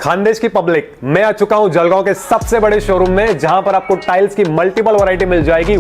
खानदेश की पब्लिक, मैं आ चुका हूं जलगांव के सबसे बड़े शोरूम में, जहां पर आपको टाइल्स की मल्टीपल वैरायटी मिल जाएगी।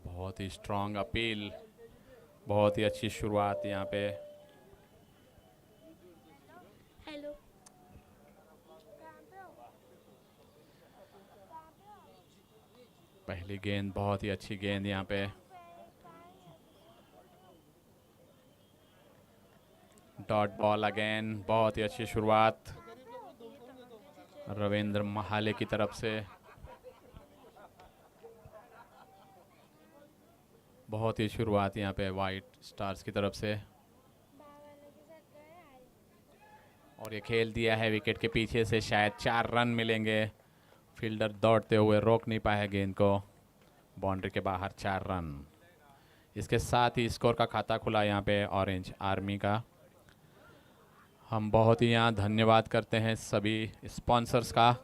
बहुत ही स्ट्रांग अपील, बहुत ही अच्छी शुरुआत यहाँ पे। हेलो। पहली गेंद बहुत ही अच्छी गेंद यहाँ पे। डॉट बॉल अगेन, बहुत ही अच्छी शुरुआत रविंद्र महाले की तरफ से। बहुत ही शुरुआत यहाँ पे वाइट स्टार्स की तरफ से। और ये खेल दिया है विकेट के पीछे से, शायद 4 रन मिलेंगे। फील्डर दौड़ते हुए रोक नहीं पाया गेंद को, बाउंड्री के बाहर 4 रन। इसके साथ ही स्कोर का खाता खुला यहाँ पे ऑरेंज आर्मी का। हम बहुत ही यहाँ धन्यवाद करते हैं सभी स्पॉन्सर्स का,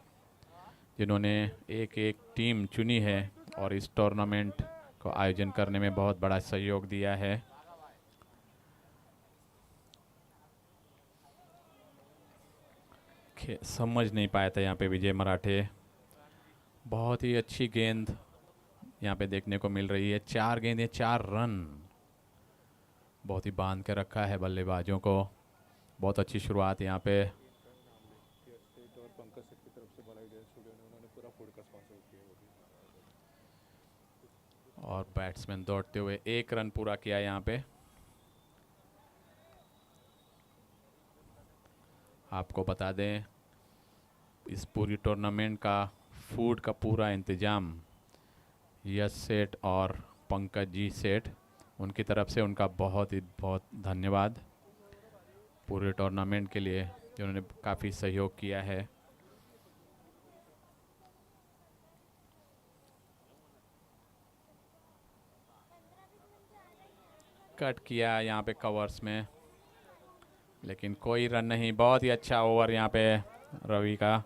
जिन्होंने एक एक टीम चुनी है और इस टूर्नामेंट को आयोजन करने में बहुत बड़ा सहयोग दिया है। समझ नहीं पाया था यहाँ पे विजय मराठे। बहुत ही अच्छी गेंद यहाँ पे देखने को मिल रही है। 4 गेंदें 4 रन, बहुत ही बांध के रखा है बल्लेबाजों को। बहुत अच्छी शुरुआत यहाँ पे। और बैट्समैन दौड़ते हुए 1 रन पूरा किया यहाँ पे। आपको बता दें, इस पूरी टूर्नामेंट का फूड का पूरा इंतजाम यश सेठ और पंकज जी सेठ, उनकी तरफ से उनका बहुत ही बहुत धन्यवाद पूरे टूर्नामेंट के लिए, जिन्होंने काफ़ी सहयोग किया है। कट किया यहाँ पे कवर्स में, लेकिन कोई रन नहीं। बहुत ही अच्छा ओवर यहाँ पे रवि का,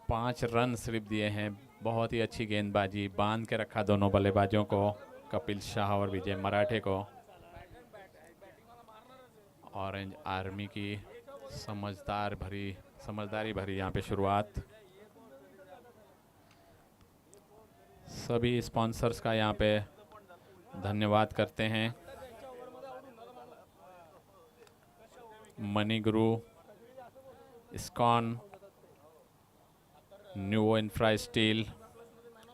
5 रन सिर्फ दिए हैं। बहुत ही अच्छी गेंदबाजी, बांध के रखा दोनों बल्लेबाजों को। कपिल शाह और विजय मराठे को। ऑरेंज आर्मी की समझदारी भरी यहाँ पे शुरुआत। सभी स्पॉन्सर्स का यहाँ पे धन्यवाद करते हैं। मनी गुरु, इस्कॉन, न्यू इंफ्रा स्टील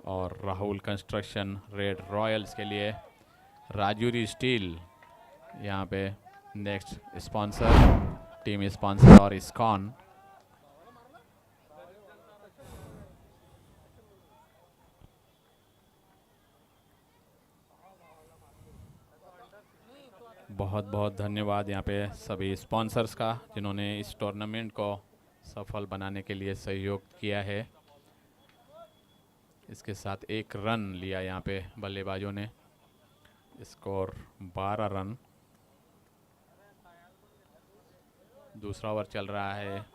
और राहुल कंस्ट्रक्शन, रेड रॉयल्स के लिए राजूरी स्टील यहाँ पे नेक्स्ट स्पॉन्सर, टीम स्पॉन्सर और इस्कॉन। बहुत बहुत धन्यवाद यहाँ पे सभी स्पॉन्सर्स का जिन्होंने इस टूर्नामेंट को सफल बनाने के लिए सहयोग किया है। इसके साथ 1 रन लिया यहाँ पे बल्लेबाजों ने। Score 12 run. दूसरा ओवर चल रहा है।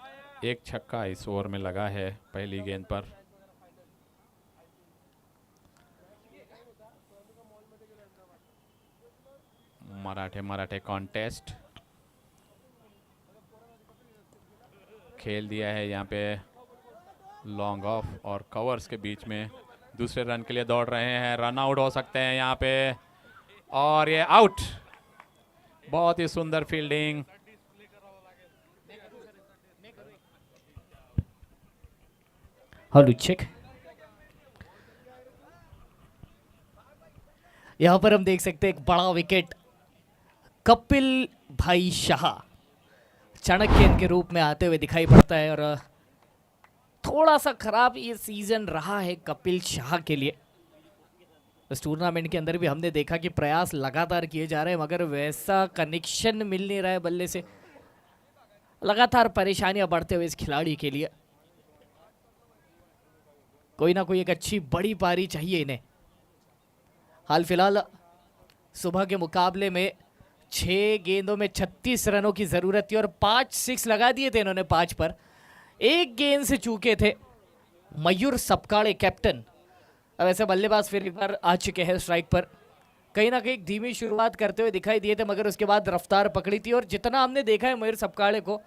1 छक्का इस ओवर में लगा है पहली गेंद पर। मराठे कॉन्टेस्ट खेल दिया है यहाँ पे लॉन्ग ऑफ और कवर्स के बीच में। दूसरे रन के लिए दौड़ रहे हैं, रन आउट हो सकते हैं यहाँ पे और ये आउट। बहुत ही सुंदर फील्डिंग। Hello check. यहां पर हम देख सकते हैं एक बड़ा विकेट कपिल भाई शाह चाणक्यन के रूप में आते हुए दिखाई पड़ता है। और थोड़ा सा खराब ये सीजन रहा है कपिल शाह के लिए। इस टूर्नामेंट के अंदर भी हमने देखा कि प्रयास लगातार किए जा रहे हैं मगर वैसा कनेक्शन मिल नहीं रहा है बल्ले से। लगातार परेशानियां बढ़ते हुए इस खिलाड़ी के लिए। कोई ना कोई एक अच्छी बड़ी पारी चाहिए इन्हें। हाल फिलहाल सुबह के मुकाबले में 6 गेंदों में 36 रनों की जरूरत थी और 5 6 लगा दिए थे इन्होंने 5 पर। 1 गेंद से चूके थे मयूर सपकाड़े कैप्टन। अब ऐसे बल्लेबाज फिर एक बार आ चुके हैं स्ट्राइक पर। कहीं ना कहीं धीमी शुरुआत करते हुए दिखाई दिए थे मगर उसके बाद रफ्तार पकड़ी थी। और जितना हमने देखा है मयूर सपकाड़े को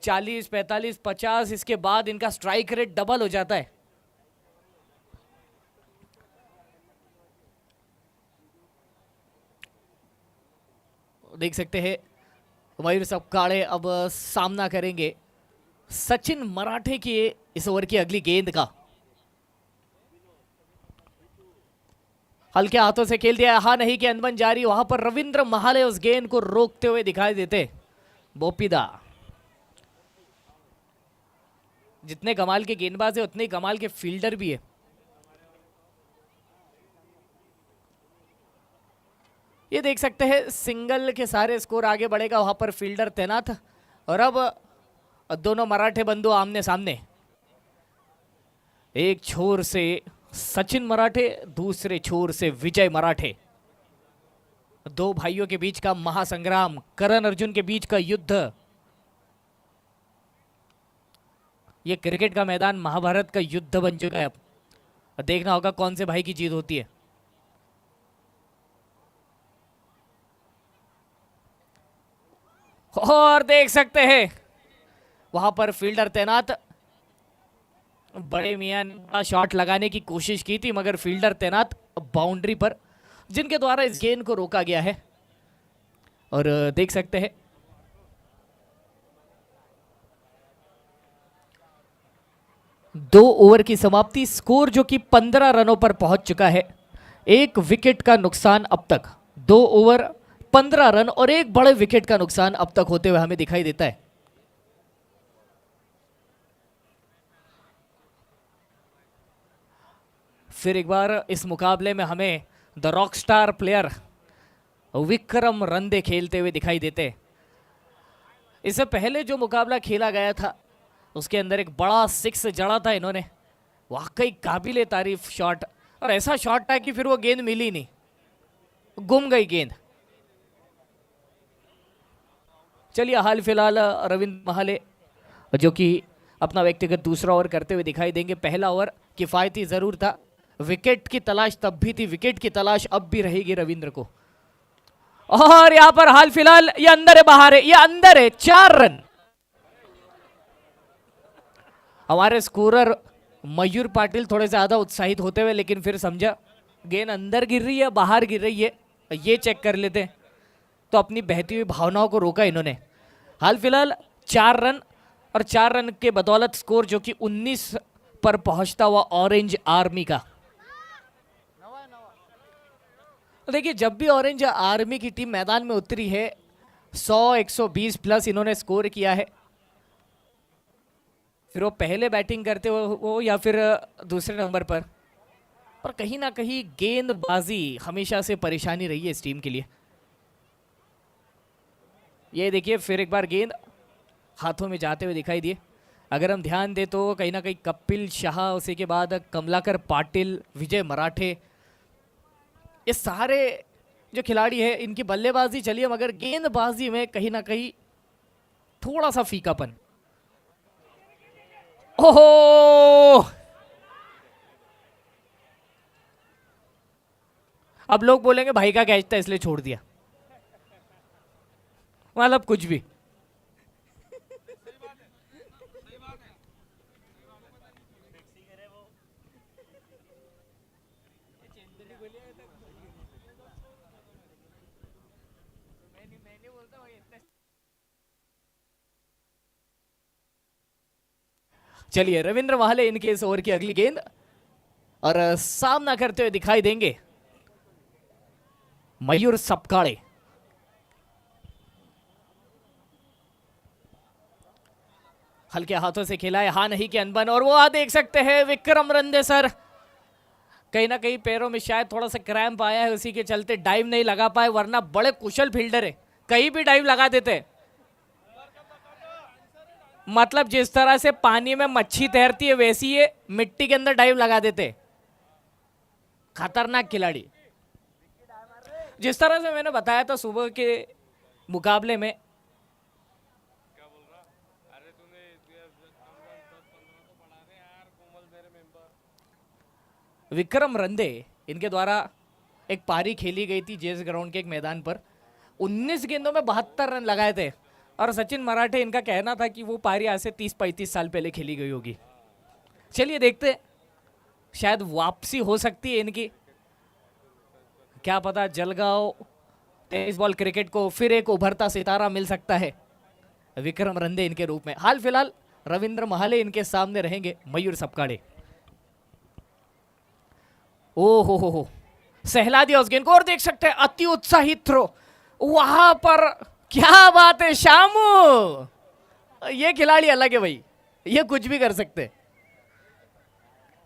40 45 50 इसके बाद इनका स्ट्राइक रेट डबल हो जाता है। देख सकते हैं मयूर सपकाड़े अब सामना करेंगे सचिन मराठे की इस ओवर की अगली गेंद का। हल्के हाथों से खेल दिया, हाँ नहीं की अनबन जारी। वहां पर रविंद्र महाले उस गेंद को रोकते हुए दिखाई देते। बोपीदा जितने कमाल के गेंदबाज है उतने कमाल के फील्डर भी है। ये देख सकते हैं सिंगल के सारे स्कोर आगे बढ़ेगा। वहां पर फील्डर तैनात और अब दोनों मराठे बंधु आमने सामने। एक छोर से सचिन मराठे, दूसरे छोर से विजय मराठे। 2 भाइयों के बीच का महासंग्राम, करण अर्जुन के बीच का युद्ध। ये क्रिकेट का मैदान महाभारत का युद्ध बन चुका है। अब देखना होगा कौन से भाई की जीत होती है। और देख सकते हैं वहां पर फील्डर तैनात। बड़े मियां ने शॉट लगाने की कोशिश की थी मगर फील्डर तैनात बाउंड्री पर, जिनके द्वारा इस गेंद को रोका गया है। और देख सकते हैं दो ओवर की समाप्ति, स्कोर जो कि 15 रनों पर पहुंच चुका है। 1 विकेट का नुकसान अब तक। 2 ओवर 15 रन और 1 बड़े विकेट का नुकसान अब तक होते हुए हमें दिखाई देता है। फिर एक बार इस मुकाबले में हमें द रॉकस्टार प्लेयर विक्रम रंदे खेलते हुए दिखाई देते। इससे पहले जो मुकाबला खेला गया था उसके अंदर एक बड़ा 6 जड़ा था इन्होंने। वाकई काबिले तारीफ शॉट, और ऐसा शॉट था कि फिर वो गेंद मिली नहीं, गुम गई गेंद। चलिए हाल फिलहाल रविंद्र महाले जो कि अपना व्यक्तिगत दूसरा ओवर करते हुए दिखाई देंगे। पहला ओवर किफ़ायती ज़रूर था विकेट की तलाश तब भी थी, विकेट की तलाश अब भी रहेगी रविंद्र को। और यहां पर हाल फिलहाल ये अंदर है बाहर है, ये अंदर है, 4 रन। हमारे स्कोरर मयूर पाटिल थोड़े ज्यादा उत्साहित होते हुए, लेकिन फिर समझा गेंद अंदर गिर रही है बाहर गिर रही है, ये चेक कर लेते, तो अपनी बहती हुई भावनाओं को रोका इन्होंने। हाल फिलहाल 4 रन, और 4 रन के बदौलत स्कोर जो कि 19 पर पहुंचता हुआ ऑरेंज आर्मी का। देखिए, जब भी ऑरेंज आर्मी की टीम मैदान में उतरी है 100-120 प्लस इन्होंने स्कोर किया है, फिर वो पहले बैटिंग करते हो या फिर दूसरे नंबर पर कहीं ना कहीं गेंदबाजी हमेशा से परेशानी रही है इस टीम के लिए। ये देखिए, फिर एक बार गेंद हाथों में जाते हुए दिखाई दिए। अगर हम ध्यान दें तो कहीं ना कहीं कपिल शाह, उसी के बाद कमलाकर पाटिल, विजय मराठे, ये सारे जो खिलाड़ी हैं इनकी बल्लेबाजी चलिए, मगर गेंदबाजी में कहीं ना कहीं थोड़ा सा फीकापन। ओहो, अब लोग बोलेंगे भाई का कैच था इसलिए छोड़ दिया, मतलब कुछ भी। चलिए, रविंद्र महले इनके इस ओवर की अगली गेंद, और सामना करते हुए दिखाई देंगे मयूर सपकाड़े। हल्के हाथों से खेला है, हाँ नहीं के अनबन, और वो देख सकते हैं विक्रम रंदे सर, कहीं ना कहीं पैरों में शायद थोड़ा सा क्रैम्प आया है, उसी के चलते डाइव नहीं लगा पाए, वरना बड़े कुशल फील्डर है, कहीं भी डाइव लगा देते। मतलब जिस तरह से पानी में मच्छी तैरती है वैसी ये मिट्टी के अंदर डाइव लगा देते। खतरनाक खिलाड़ी। जिस तरह से मैंने बताया था सुबह के मुकाबले में, विक्रम रंदे इनके द्वारा एक पारी खेली गई थी जेस ग्राउंड के एक मैदान पर, 19 गेंदों में 72 रन लगाए थे, और सचिन मराठे इनका कहना था कि वो पारी आज से 30-35 साल पहले खेली गई होगी। चलिए देखते हैं, शायद वापसी हो सकती है इनकी, क्या पता जलगांव टेनिस बॉल क्रिकेट को फिर एक उभरता सितारा मिल सकता है विक्रम रंदे इनके रूप में। हाल फिलहाल रविंद्र महले इनके सामने रहेंगे मयूर सपकाड़े। ओ हो, सहला दिया उस गेंद को, और देख सकते हैं अति उत्साहित थ्रो वहां पर, क्या बात है शामू, ये खिलाड़ी अलग है भाई, ये कुछ भी कर सकते।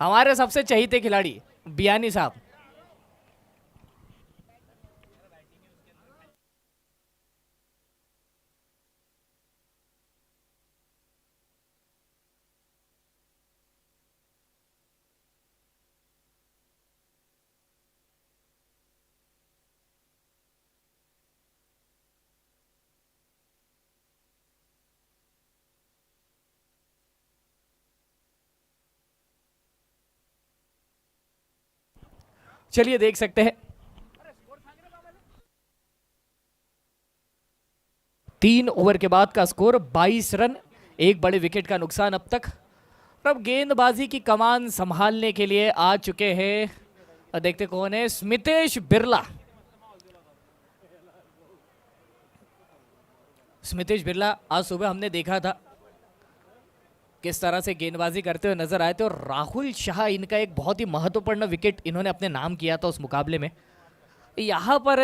हमारे सबसे चहीते खिलाड़ी बियानी साहब। चलिए देख सकते हैं 3 ओवर के बाद का स्कोर 22 रन, एक बड़े विकेट का नुकसान अब तक। अब गेंदबाजी की कमान संभालने के लिए आ चुके हैं, देखते कौन है, स्मितेश बिरला। स्मितेश बिरला आज सुबह हमने देखा था किस तरह से गेंदबाजी करते हुए नजर आए थे, और राहुल शाह इनका एक बहुत ही महत्वपूर्ण विकेट इन्होंने अपने नाम किया था उस मुकाबले में। यहाँ पर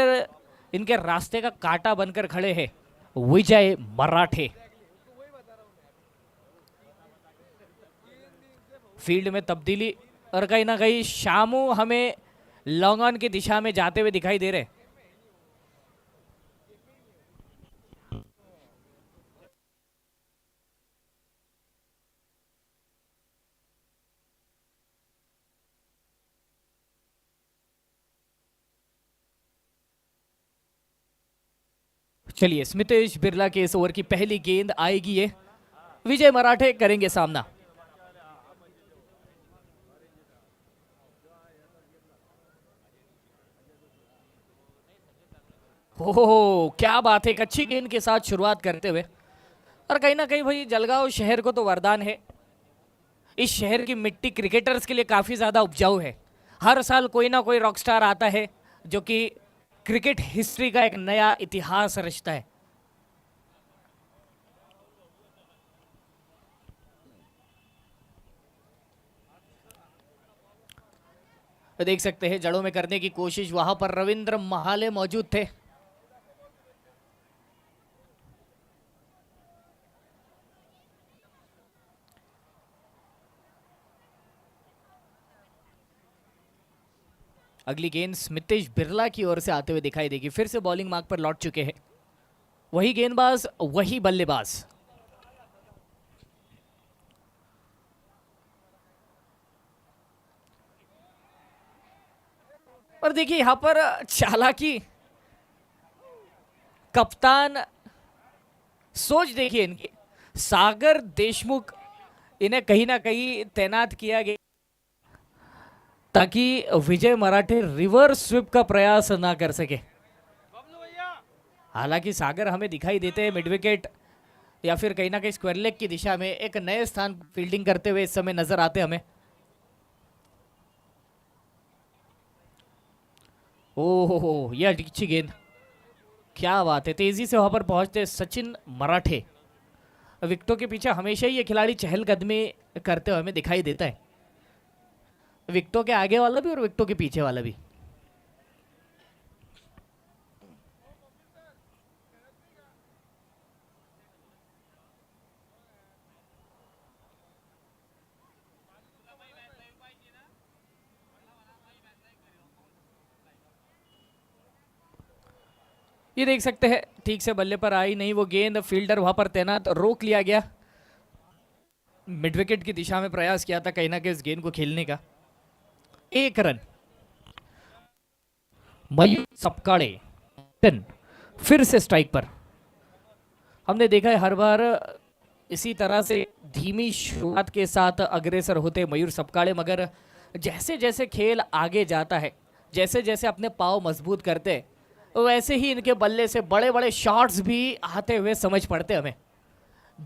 इनके रास्ते का कांटा बनकर खड़े हैं विजय मराठे। फील्ड में तब्दीली, और कहीं ना कहीं शामू हमें लॉन्ग ऑन की दिशा में जाते हुए दिखाई दे रहे। चलिए, स्मितेश बिरला के इस ओवर की पहली गेंद आएगी, ये विजय मराठे करेंगे सामना। ओह क्या बात है, एक अच्छी गेंद के साथ शुरुआत करते हुए। और कहीं ना कहीं भाई जलगांव शहर को तो वरदान है, इस शहर की मिट्टी क्रिकेटर्स के लिए काफ़ी ज़्यादा उपजाऊ है। हर साल कोई ना कोई रॉकस्टार आता है जो कि क्रिकेट हिस्ट्री का एक नया इतिहास रचता है। देख सकते हैं जड़ों में करने की कोशिश, वहां पर रविंद्र महाले मौजूद थे। अगली गेंद स्मितेश बिरला की ओर से आते हुए दिखाई देगी। फिर से बॉलिंग मार्क पर लौट चुके हैं वही गेंदबाज वही बल्लेबाज। और देखिए यहां पर चालाकी, कप्तान सोच देखिए इनकी। सागर देशमुख इन्हें कहीं ना कहीं तैनात किया गया ताकि विजय मराठे रिवर्स स्वीप का प्रयास ना कर सके। हालांकि सागर हमें दिखाई देते हैं मिड विकेट या फिर कहीं ना कहीं स्क्वायर लेग की दिशा में एक नए स्थान फील्डिंग करते हुए इस समय नजर आते हमें। ओहो यह अच्छी गेंद, क्या बात है, तेजी से वहां पर पहुंचते सचिन मराठे। विकेटों के पीछे हमेशा ही ये खिलाड़ी चहलकदमी करते हुए हमें दिखाई देता है, विकेटों के आगे वाला भी और विकेटों के पीछे वाला भी। ये देख सकते हैं ठीक से बल्ले पर आई नहीं वो गेंद, फील्डर वहां पर तैनात, रोक लिया गया। मिड विकेट की दिशा में प्रयास किया था कहीं ना कहीं इस गेंद को खेलने का। 1 रन। मयूर सपकाड़े फिर से स्ट्राइक पर। हमने देखा है हर बार इसी तरह से धीमी शुरुआत के साथ अग्रसर होते मयूर सपकाड़े, मगर जैसे जैसे खेल आगे जाता है, जैसे जैसे अपने पाँव मजबूत करते हैं, वैसे ही इनके बल्ले से बड़े बड़े शॉट्स भी आते हुए समझ पड़ते हमें।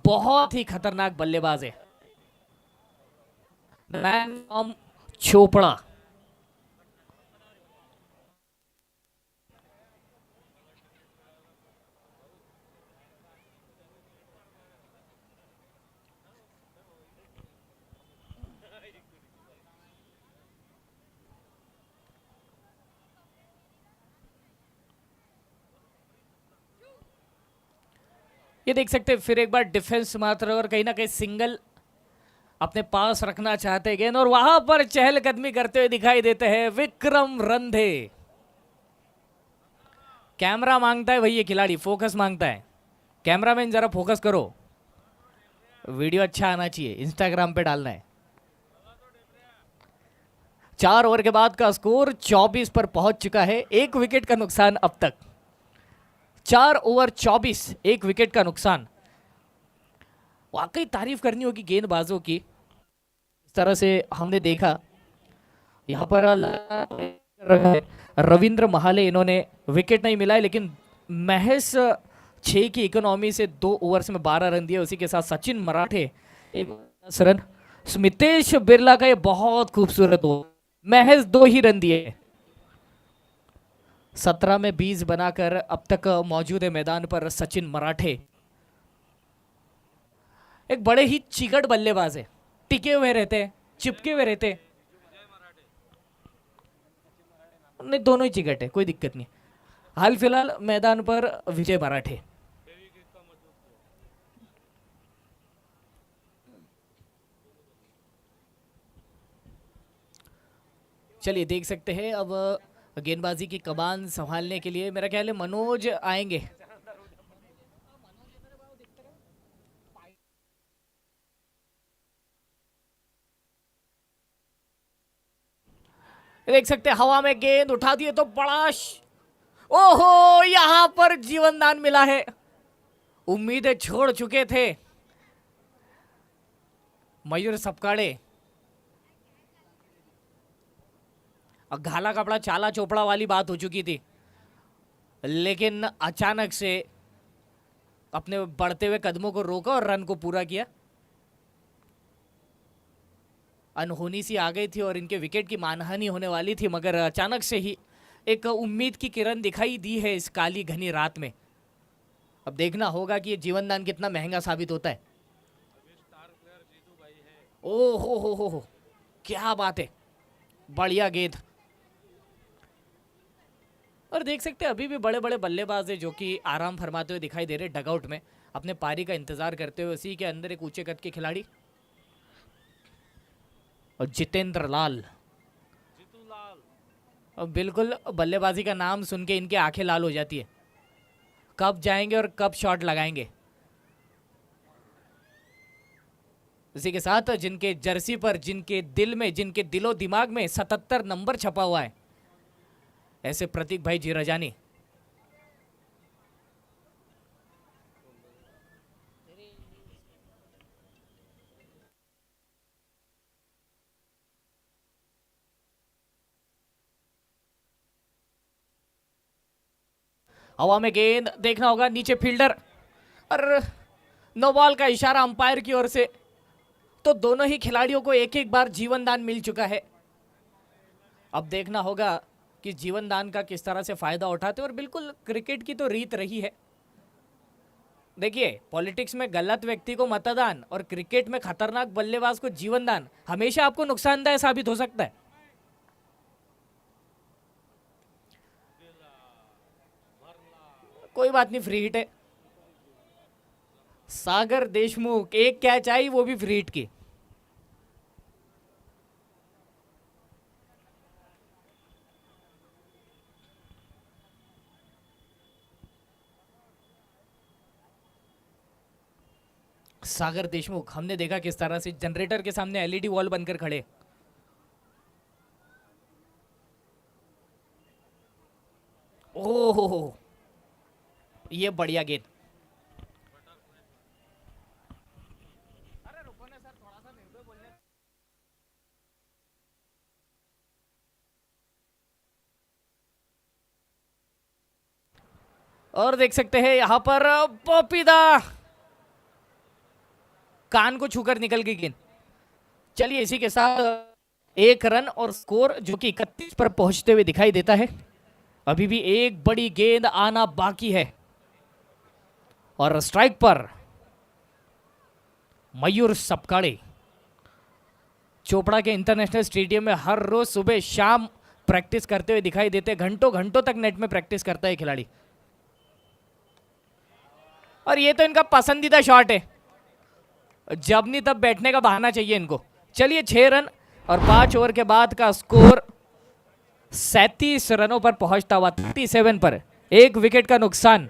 बहुत ही खतरनाक बल्लेबाज है मैन फ्रॉम चोपड़ा। ये देख सकते हैं फिर एक बार डिफेंस मात्र और कहीं ना कहीं सिंगल अपने पास रखना चाहते गेंद, और वहां पर चहलकदमी करते हुए दिखाई देते हैं विक्रम रंधे। कैमरा मांगता है भाई ये खिलाड़ी, फोकस मांगता है। कैमरामैन जरा फोकस करो, वीडियो अच्छा आना चाहिए, इंस्टाग्राम पे डालना है। 4 ओवर के बाद का स्कोर 24 पर पहुंच चुका है। 1 विकेट का नुकसान अब तक। 4 ओवर 24, 1 विकेट का नुकसान। वाकई तारीफ करनी होगी गेंदबाजों की। इस तरह से हमने देखा यहाँ पर रविंद्र महाले, इन्होंने विकेट नहीं मिला है लेकिन महज 6 की इकोनॉमी से 2 ओवर्स में 12 रन दिए। उसी के साथ सचिन मराठे 10 रन। स्मितेश बिरला का ये बहुत खूबसूरत ओवर, महज 2 ही रन दिए। 17 में 20 बनाकर अब तक मौजूद है मैदान पर सचिन मराठे। एक बड़े ही चिकट बल्लेबाज है, टिके हुए रहते हैं, चिपके हुए रहते हैं। नहीं दोनों ही चिकट है, कोई दिक्कत नहीं। हाल फिलहाल मैदान पर विजय मराठे। चलिए देख सकते हैं अब गेंदबाजी की कमान संभालने के लिए मेरा ख्याल है मनोज आएंगे। देख सकते हैं हवा में गेंद उठा दिए तो बड़ा ओहो यहां पर जीवन दान मिला है। उम्मीदें छोड़ चुके थे मयूर सपकाड़े। घाला कपड़ा चाला चोपड़ा वाली बात हो चुकी थी। लेकिन अचानक से अपने बढ़ते हुए कदमों को रोका और रन को पूरा किया। अनहोनी सी आ गई थी और इनके विकेट की मानहानि होने वाली थी, मगर अचानक से ही एक उम्मीद की किरण दिखाई दी है इस काली घनी रात में। अब देखना होगा कि ये जीवनदान कितना महंगा साबित होता है। ओ हो, क्या बात है, बढ़िया गेंद। और देख सकते हैं अभी भी बड़े बड़े बल्लेबाज हैं जो कि आराम फरमाते हुए दिखाई दे रहे डगआउट में, अपने पारी का इंतजार करते हुए। उसी के अंदर एक ऊंचे कद के खिलाड़ी और जितेंद्र लाल, और बिल्कुल बल्लेबाजी का नाम सुन के इनकी आंखें लाल हो जाती है। कब जाएंगे और कब शॉट लगाएंगे। इसी के साथ जिनके जर्सी पर, जिनके दिल में, जिनके दिलो दिमाग में 77 नंबर छपा हुआ है, ऐसे प्रतीक भाई जीराजानी। हवा में गेंद, देखना होगा नीचे फील्डर, और नो बॉल का इशारा अंपायर की ओर से। तो दोनों ही खिलाड़ियों को एक एक बार जीवन दान मिल चुका है। अब देखना होगा कि जीवन दान का किस तरह से फायदा उठाते, और बिल्कुल क्रिकेट की तो रीत रही है। देखिए, पॉलिटिक्स में गलत व्यक्ति को मतदान और क्रिकेट में खतरनाक बल्लेबाज को जीवन दान हमेशा आपको नुकसानदायक साबित हो सकता है। कोई बात नहीं, फ्री हिट है। सागर देशमुख एक कैच आई, वो भी फ्री हिट की। सागर देशमुख हमने देखा किस तरह से जनरेटर के सामने एलईडी वॉल बनकर खड़े। ओहो, ये बढ़िया गेंद। और देख सकते हैं यहां पर पोपीदा कान को छूकर निकल गई गेंद। चलिए, इसी के साथ एक रन और स्कोर जो कि 31 पर पहुंचते हुए दिखाई देता है। अभी भी एक बड़ी गेंद आना बाकी है, और स्ट्राइक पर मयूर सपकाड़े चोपड़ा के इंटरनेशनल स्टेडियम में हर रोज सुबह शाम प्रैक्टिस करते हुए दिखाई देते। घंटों घंटों तक नेट में प्रैक्टिस करता है खिलाड़ी, और ये तो इनका पसंदीदा शॉट है। जब नहीं तब बैठने का बहाना चाहिए इनको। चलिए, 6 रन और 5 ओवर के बाद का स्कोर 37 रनों पर पहुंचता हुआ 37 पर, 1 विकेट का नुकसान।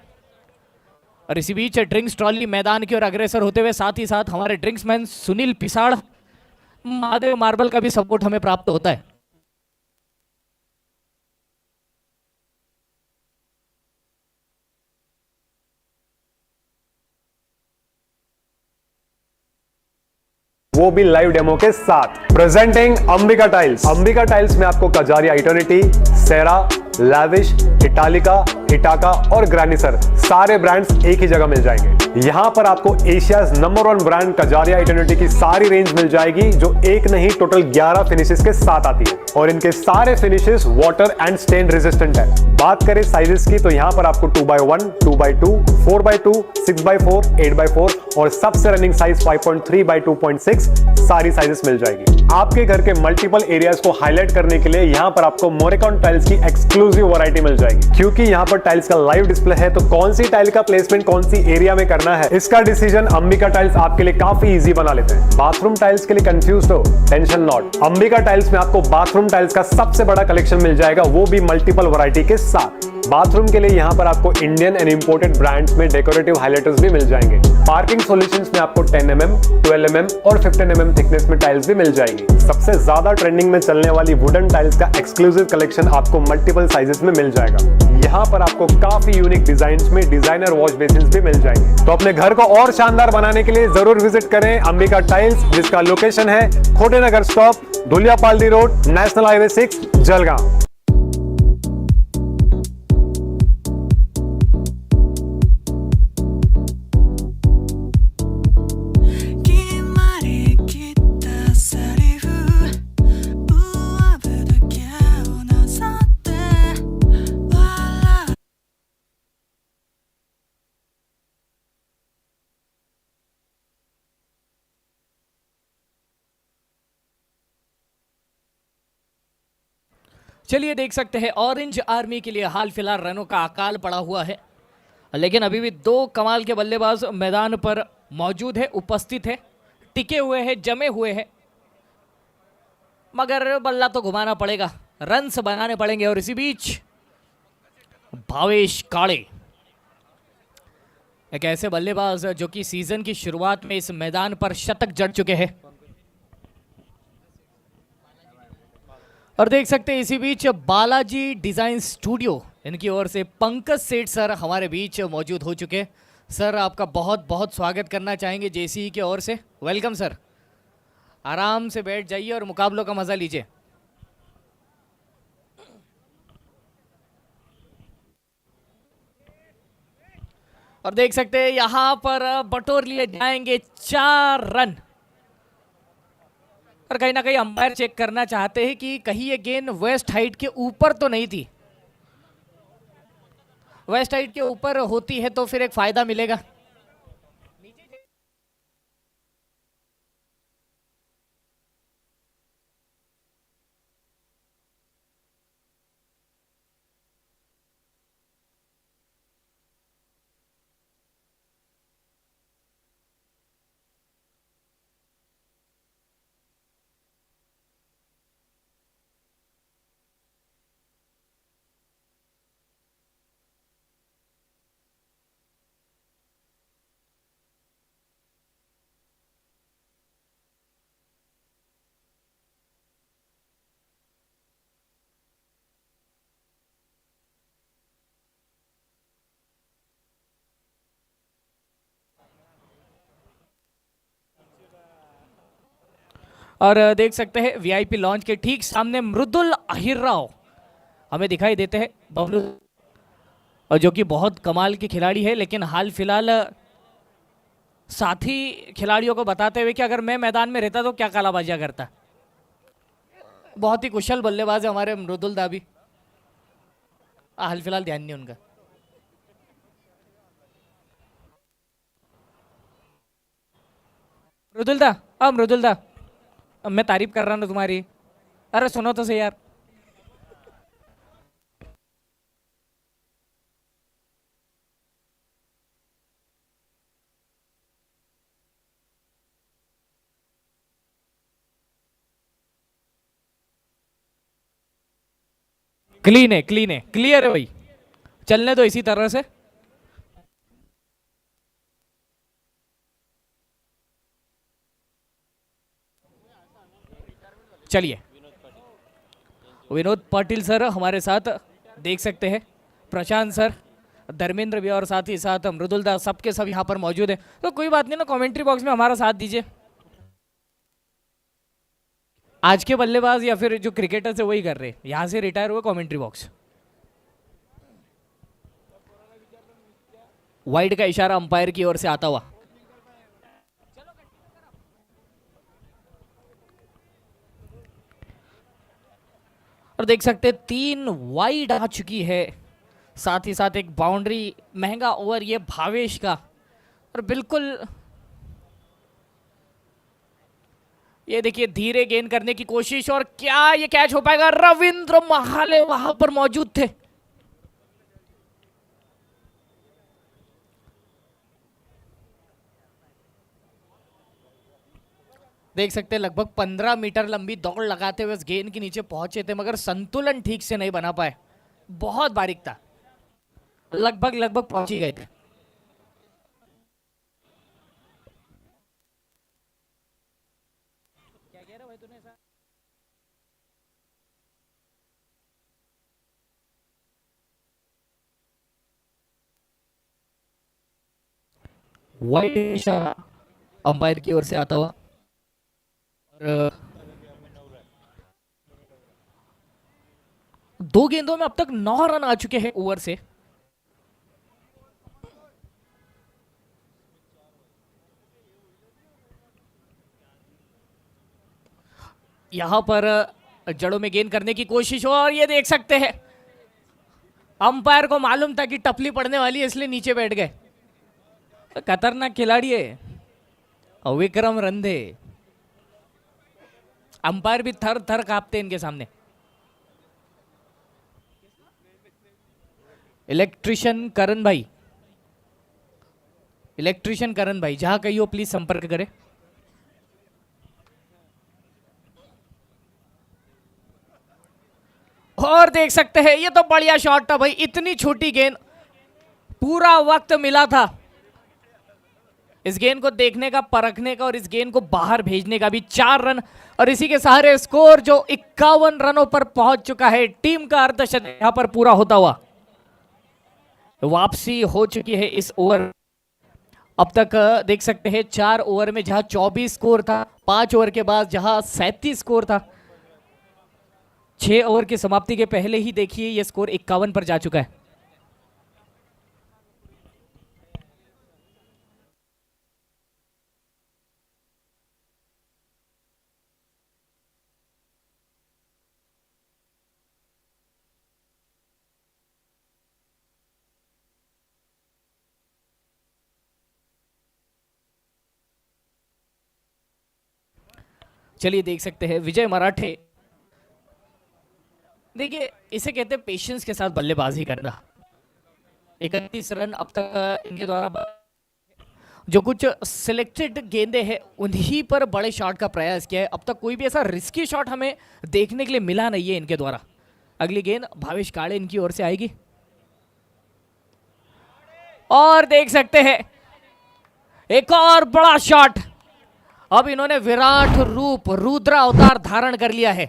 और इसी बीच ड्रिंक्स ट्रॉली मैदान की ओर अग्रसर होते हुए साथ ही साथ हमारे ड्रिंक्समैन सुनील पिसाड़, महादेव मार्बल का भी सपोर्ट हमें प्राप्त होता है। वो भी लाइव डेमो के साथ। Presenting Ambika tiles. Ambika tiles में आपको कजारिया इटर्निटी, सेरा, लैविश, इटालिका, इटाका और ग्रैनिसर सारे ब्रांड्स एक ही जगह मिल जाएंगे। यहां पर आपको Asia's number 1 brand Kajaria eternity की सारी रेंज मिल जाएगी, जो एक नहीं टोटल 11 फिनिशेस के साथ आती है, और इनके सारे finishes water and stain resistant है। बात करें साइजेस की तो यहां पर आपको 2x1, 2x2, 4x2, 6x4, 8x4 और सबसे रनिंग साइज 5.3x2.6 सारी साइजेस मिल जाएगी। आपके घर के मल्टीपल एरियाज को हाईलाइट करने के लिए यहां पर आपको मोरेकॉन टाइल्स की एक्सक्लूसिव वैरायटी मिल जाएगी। क्योंकि यहां पर टाइल्स का लाइव डिस्प्ले है, तो कौन सी टाइल का प्लेसमेंट कौन सी एरिया में करना है, इसका डिसीजन अंबिका टाइल्स आपके लिए काफी इजी बना लेते हैं। बाथरूम टाइल्स के लिए कंफ्यूज हो, टेंशन नॉट। अंबिका टाइल्स में आपको बाथरूम टाइल्स का सबसे बड़ा कलेक्शन मिल जाएगा, वो भी मल्टीपल वैरायटी के साथ। बाथरूम के लिए यहां पर आपको इंडियन एंड इंपोर्टेड ब्रांड्स में डेकोरेटिव हाइलाइटर्स भी मिल जाएंगे। पार्किंग सॉल्यूशंस में आपको 10 mm, 12 mm और 15 mm थिकनेस में टाइल्स भी मिल जाएगी। सबसे ज्यादा ट्रेंडिंग में चलने वाली वुडन टाइल्स का एक्सक्लूसिव कलेक्शन आपको मल्टीपल साइजेस में मिल जाएगा। यहाँ पर आपको काफी यूनिक डिजाइन्स में डिजाइनर वॉश बेसिन्स भी मिल जाएंगे। तो अपने घर को और शानदार बनाने के लिए जरूर विजिट करें अंबिका टाइल्स, जिसका लोकेशन है Khotenagar stop, Dhuliyapaldi road, national highway 6, Jalgaon. चलिए देख सकते हैं ऑरेंज आर्मी के लिए हाल फिलहाल रनों का अकाल पड़ा हुआ है, लेकिन अभी भी दो कमाल के बल्लेबाज मैदान पर मौजूद है, उपस्थित है, टिके हुए हैं, जमे हुए हैं, मगर बल्ला तो घुमाना पड़ेगा, रन्स बनाने पड़ेंगे। और इसी बीच भावेश काले एक ऐसे बल्लेबाज जो कि सीजन की शुरुआत में इस मैदान पर शतक जड़ चुके हैं। और देख सकते हैं इसी बीच बालाजी डिजाइन स्टूडियो इनकी ओर से पंकज सेठ सर हमारे बीच मौजूद हो चुके हैं। सर आपका बहुत बहुत स्वागत करना चाहेंगे जेसीई की ओर से। वेलकम सर, आराम से बैठ जाइए और मुकाबलों का मजा लीजिए। और देख सकते हैं यहां पर बटोर लिए जाएंगे 4 रन। और कहीं ना कहीं अंपायर चेक करना चाहते हैं कि कहीं ये गेंद वेस्ट हाइट के ऊपर तो नहीं थी। वेस्ट हाइट के ऊपर होती है तो फिर एक फायदा मिलेगा। और देख सकते हैं वीआईपी लॉन्च के ठीक सामने मृदुल अहिरराव हमें दिखाई देते हैं, बबलू, और जो कि बहुत कमाल के खिलाड़ी है, लेकिन हाल फिलहाल साथी खिलाड़ियों को बताते हुए कि अगर मैं मैदान में रहता तो क्या कालाबाजियां करता। बहुत ही कुशल बल्लेबाज है हमारे मृदुल दा भी, हाल फिलहाल ध्यान नहीं उनका। मृदुल दा, अब मृदुल दा, अब मैं तारीफ कर रहा हूँ ना तुम्हारी, अरे सुनो तो सही यार। क्लीन है, क्लीन है, क्लियर है भाई, चलने दो इसी तरह से। चलिए विनोद पाटिल सर हमारे साथ देख सकते हैं, प्रशांत सर, धर्मेंद्र भी और साथ ही साथ मृदुल दास, सबके सब यहाँ पर मौजूद है। तो कोई बात नहीं ना, कमेंट्री बॉक्स में हमारा साथ दीजिए। आज के बल्लेबाज या फिर जो क्रिकेटर्स है वही कर रहे हैं, यहाँ से रिटायर हुए कमेंट्री बॉक्स। वाइड का इशारा अंपायर की ओर से आता हुआ। और देख सकते 3 वाइड आ चुकी है, साथ ही साथ एक बाउंड्री, महंगा ओवर ये भावेश का। और बिल्कुल ये देखिए धीरे गेंद करने की कोशिश, और क्या ये कैच हो पाएगा? रविंद्र महाले वहां पर मौजूद थे। देख सकते हैं लगभग 15 मीटर लंबी दौड़ लगाते हुए उस गेंद के नीचे पहुंचे थे, मगर संतुलन ठीक से नहीं बना पाए। बहुत बारीक था, लगभग लगभग पहुंच ही गए थे। क्या कह रहा भाई तूने? वाइड अंपायर की ओर से आता हुआ। और 2 गेंदों में अब तक 9 रन आ चुके हैं ओवर से। यहां पर जड़ों में गेंद करने की कोशिश हो, और ये देख सकते हैं अंपायर को मालूम था कि टपली पड़ने वाली है, इसलिए नीचे बैठ गए। खतरनाक खिलाड़ी है विक्रम रंधे, अंपायर भी थर थर कांपते इनके सामने। इलेक्ट्रिशियन करण भाई जहां कहीं हो प्लीज संपर्क करें। और देख सकते हैं ये तो बढ़िया शॉट था भाई, इतनी छोटी गेंद, पूरा वक्त मिला था इस गेंद को देखने का, परखने का और इस गेंद को बाहर भेजने का भी। 4 रन और इसी के सहारे स्कोर जो 51 रनों पर पहुंच चुका है। टीम का अर्धशतक यहां पर पूरा होता हुआ वापसी हो चुकी है इस ओवर। अब तक देख सकते हैं 4 ओवर में जहां 24 स्कोर था, 5 ओवर के बाद जहां 37 स्कोर था, 6 ओवर की समाप्ति के पहले ही देखिए यह स्कोर 51 पर जा चुका है। चलिए देख सकते हैं विजय मराठे, देखिए इसे कहते हैं पेशेंस के साथ बल्लेबाजी करना। 31 रन अब तक इनके द्वारा, जो कुछ सिलेक्टेड गेंदे हैं उन्हीं पर बड़े शॉट का प्रयास किया है। अब तक कोई भी ऐसा रिस्की शॉट हमें देखने के लिए मिला नहीं है इनके द्वारा। अगली गेंद भावेश काड़े इनकी ओर से आएगी और देख सकते हैं एक और बड़ा शॉट। अब इन्होंने विराट रूप, रुद्र अवतार धारण कर लिया है।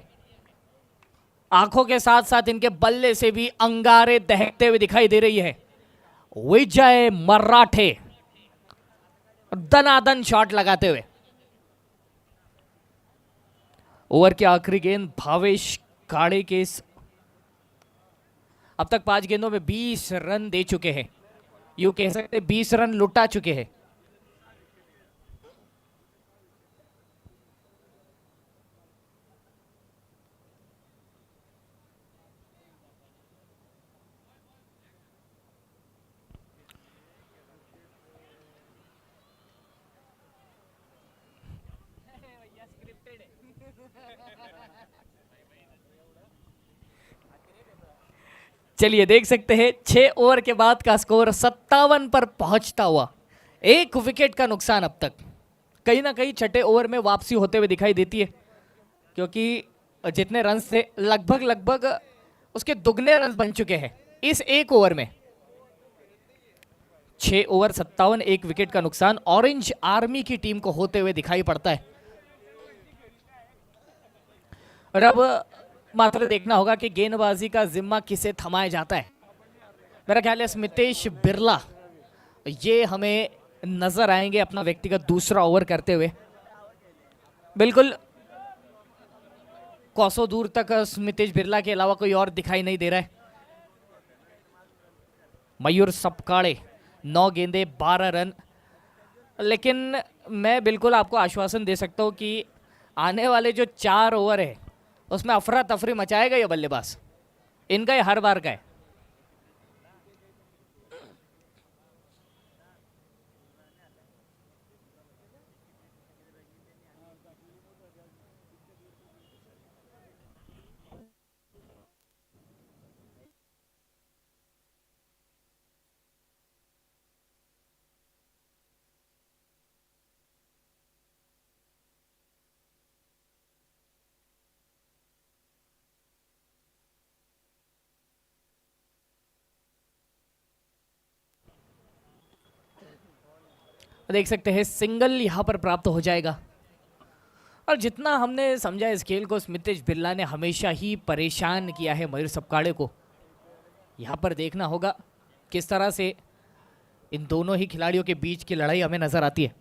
आंखों के साथ साथ इनके बल्ले से भी अंगारे दहकते हुए दिखाई दे रही है। विजय मराठे दनादन शॉट लगाते हुए। ओवर की आखिरी गेंद भावेश काड़े के अब तक 5 गेंदों में 20 रन दे चुके हैं, यूं कह सकते 20 रन लुटा चुके हैं। चलिए देख सकते हैं 6 ओवर के बाद का स्कोर 57 पर पहुंचता हुआ। 1 विकेट का नुकसान अब तक। कहीं ना कहीं छठे ओवर में वापसी होते हुए दिखाई देती है, क्योंकि जितने रन थे लगभग उसके दुगने रन बन चुके हैं इस 1 ओवर में। 6 ओवर 57, 1 विकेट का नुकसान ऑरेंज आर्मी की टीम को होते हुए दिखाई पड़ता है। और अब मात्र देखना होगा कि गेंदबाजी का जिम्मा किसे थमाया जाता है। मेरा ख्याल है स्मितेश बिरला ये हमें नजर आएंगे अपना व्यक्तिगत दूसरा ओवर करते हुए। बिल्कुल कोसों दूर तक स्मितेश बिरला के अलावा कोई और दिखाई नहीं दे रहा है। मयूर सपकाड़े 9 गेंदे 12 रन, लेकिन मैं बिल्कुल आपको आश्वासन दे सकता हूं कि आने वाले जो 4 ओवर है उसमें अफरा तफरी मचाएगा ये बल्लेबाज। इनका ये हर बार का है। देख सकते हैं सिंगल यहां पर प्राप्त हो जाएगा। और जितना हमने समझा इस खेल को, स्मितेश बिरला ने हमेशा ही परेशान किया है मयूर सपकाड़े को। यहां पर देखना होगा किस तरह से इन दोनों ही खिलाड़ियों के बीच की लड़ाई हमें नजर आती है।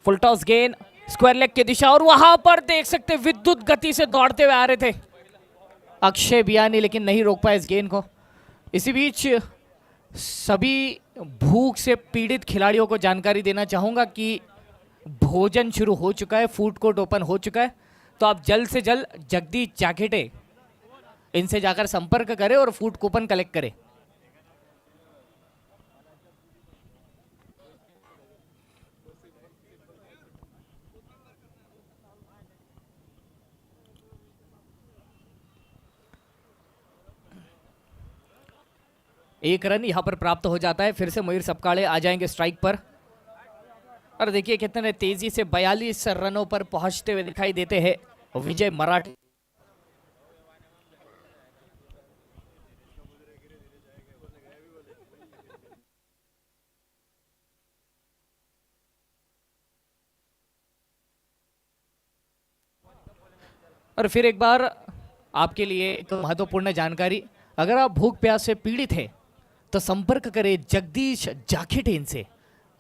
फुल टॉस गेंद स्क्वायर लेग की दिशा और वहां पर देख सकते विद्युत गति से दौड़ते हुए आ रहे थे अक्षय बियानी, लेकिन नहीं रोक पाए इस गेंद को। इसी बीच सभी भूख से पीड़ित खिलाड़ियों को जानकारी देना चाहूंगा कि भोजन शुरू हो चुका है, फूड कोर्ट ओपन हो चुका है। तो आप जल्द से जल्द जगदीश जाखेटे इनसे जाकर संपर्क करें और फूड कूपन कलेक्ट करें। एक रन यहां पर प्राप्त हो जाता है। फिर से मयूर सपकाले आ जाएंगे स्ट्राइक पर। और देखिए कितने तेजी से 42 रनों पर पहुंचते हुए दिखाई देते हैं विजय मराठे। और फिर एक बार आपके लिए एक महत्वपूर्ण जानकारी, अगर आप भूख प्यास से पीड़ित हैं तो संपर्क करें जगदीश जाखेटे से,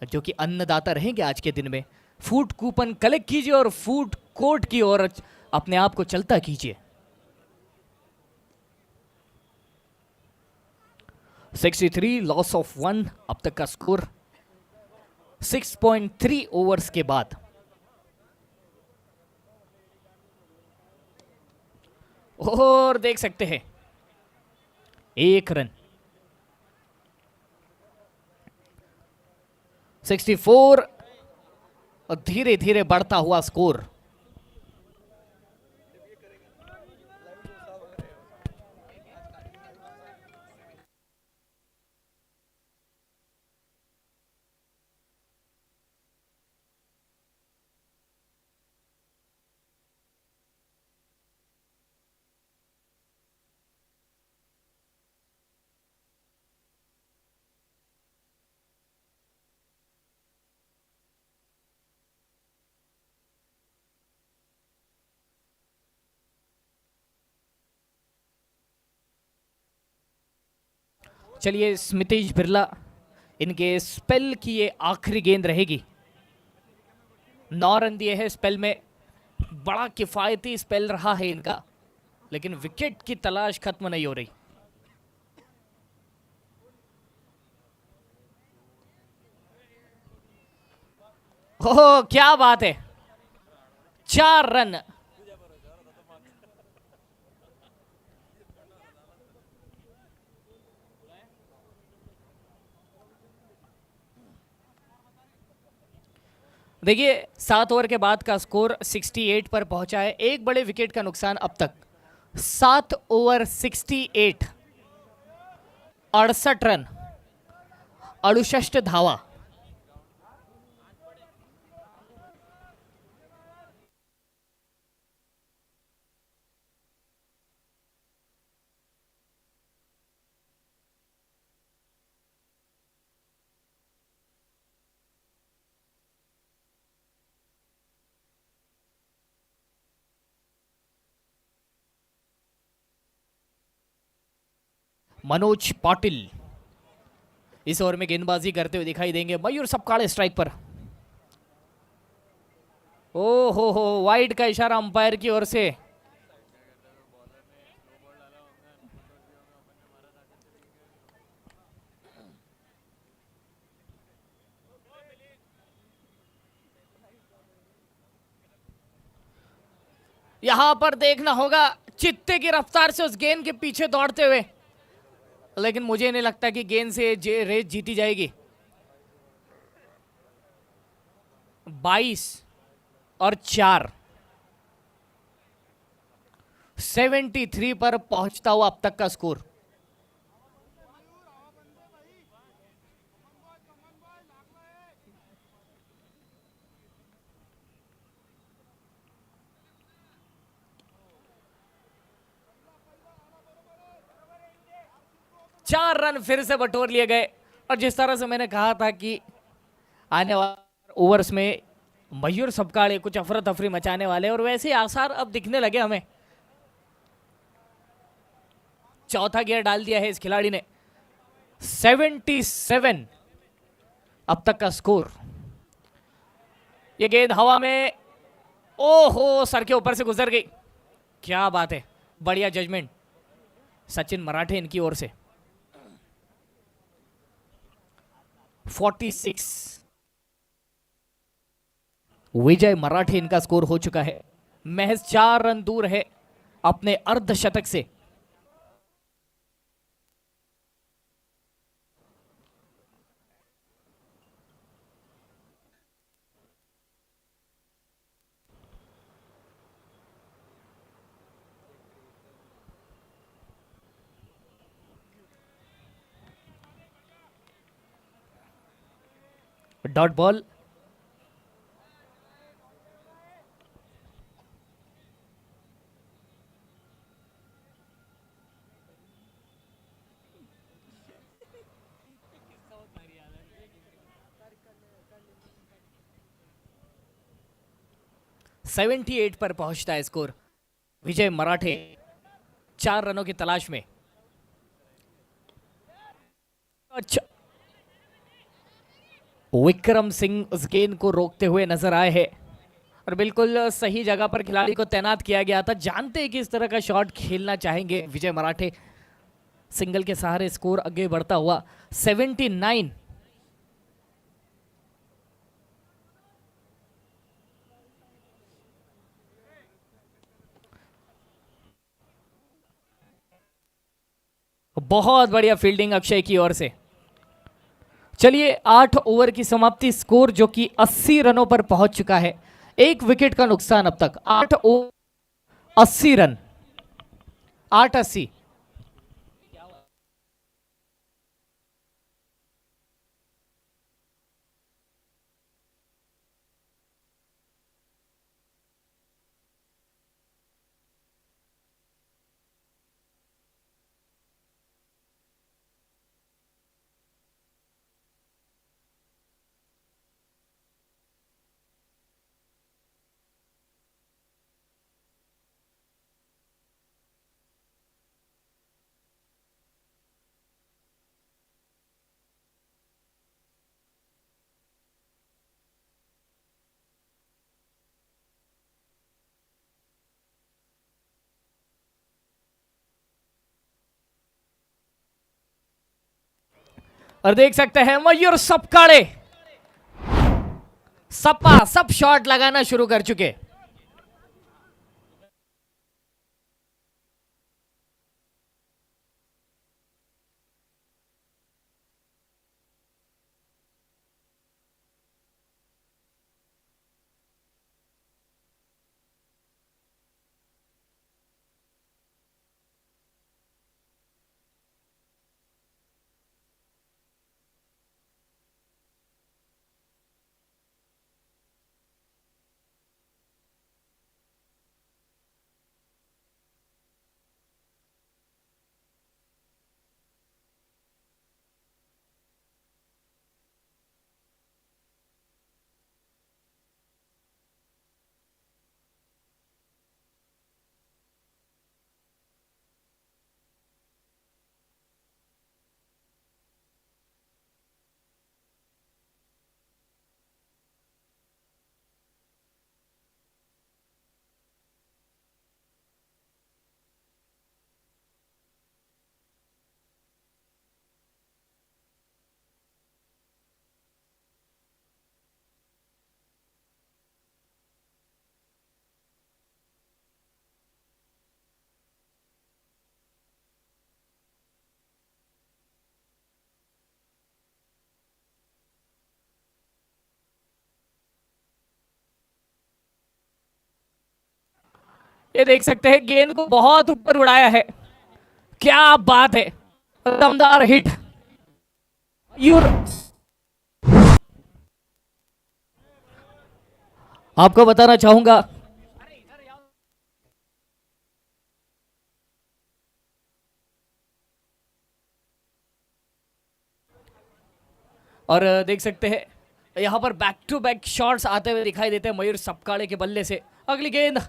जो कि अन्नदाता रहेंगे आज के दिन में। फूड कूपन कलेक्ट कीजिए और फूड कोर्ट की ओर अपने आप को चलता कीजिए। 63 लॉस ऑफ 1 अब तक का स्कोर 6.3 ओवर्स के बाद। और देख सकते हैं एक रन 64 और धीरे धीरे बढ़ता हुआ स्कोर। चलिए स्मितेश बिरला, इनके स्पेल की ये आखिरी गेंद रहेगी। 9 रन दिए हैं स्पेल में, बड़ा किफायती स्पेल रहा है इनका, लेकिन विकेट की तलाश खत्म नहीं हो रही। ओह क्या बात है, 4 रन। देखिए 7 ओवर के बाद का स्कोर 68 पर पहुंचा है। एक बड़े विकेट का नुकसान अब तक। 7 ओवर 68, 68 रन, 68 धावा। मनोज पाटिल इस ओवर में गेंदबाजी करते हुए दिखाई देंगे। मयूर सपकाले स्ट्राइक पर। ओ हो वाइड का इशारा अंपायर की ओर से। यहां पर देखना होगा चित्ते की रफ्तार से उस गेंद के पीछे दौड़ते हुए, लेकिन मुझे नहीं लगता कि गेंद से रेस जीती जाएगी। 22 और 4, 73 पर पहुंचता हुआ अब तक का स्कोर। चार रन फिर से बटोर लिए गए। और जिस तरह से मैंने कहा था कि आने वाले ओवर्स में मयूर सपकाले कुछ अफरा तफरी मचाने वाले, और वैसे आसार अब दिखने लगे हमें। चौथा गियर डाल दिया है इस खिलाड़ी ने। 77 अब तक का स्कोर। ये गेंद हवा में, ओहो सर के ऊपर से गुजर गई। क्या बात है, बढ़िया जजमेंट सचिन मराठे इनकी ओर से। 46 विजय मराठे इनका स्कोर हो चुका है। महज 4 रन दूर है अपने अर्धशतक से। Dot ball. सेवेंटी 78 पर पहुंचता है स्कोर। विजय मराठे 4 रनों की तलाश में। अच्छा, विक्रम सिंह उस गेंद को रोकते हुए नजर आए हैं और बिल्कुल सही जगह पर खिलाड़ी को तैनात किया गया था। जानते हैं कि इस तरह का शॉट खेलना चाहेंगे विजय मराठे। सिंगल के सहारे स्कोर आगे बढ़ता हुआ 79। बहुत बढ़िया फील्डिंग अक्षय की ओर से। चलिए 8 ओवर की समाप्ति, स्कोर जो कि 80 रनों पर पहुंच चुका है। 1 विकेट का नुकसान अब तक। 8 ओवर 80 रन, 8-80। और देख सकते हैं मयूर सपकाड़े सपा सब शॉट लगाना शुरू कर चुके। ये देख सकते हैं गेंद को बहुत ऊपर उड़ाया है। क्या बात है, दमदार हिट। आपको बताना चाहूंगा और देख सकते हैं यहां पर बैक टू बैक शॉट्स आते हुए दिखाई देते हैं मयूर सपकाड़े के बल्ले से। अगली गेंद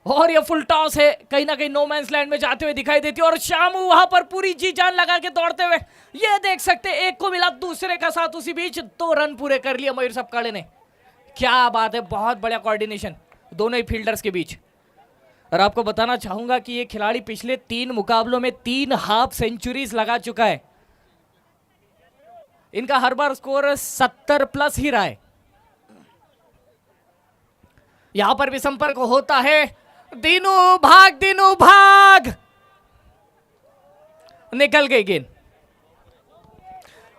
और ये फुल टॉस है, कहीं ना कहीं नो मैंस लैंड में जाते हुए दिखाई देती है और शामू वहां पर पूरी जी जान लगा के दौड़ते हुए। ये देख सकते हैं एक को मिला दूसरे का साथ, उसी बीच 2 रन पूरे कर लिए मयूर सपकाड़े ने। क्या बात है, बहुत बढ़िया कोऑर्डिनेशन दोनों ही फील्डर्स के बीच। और आपको बताना चाहूंगा कि ये खिलाड़ी पिछले 3 मुकाबलों में 3 हाफ सेंचुरीज लगा चुका है। इनका हर बार स्कोर 70 प्लस ही रहा है। यहां पर भी संपर्क होता है। दीनू भाग निकल गई गेंद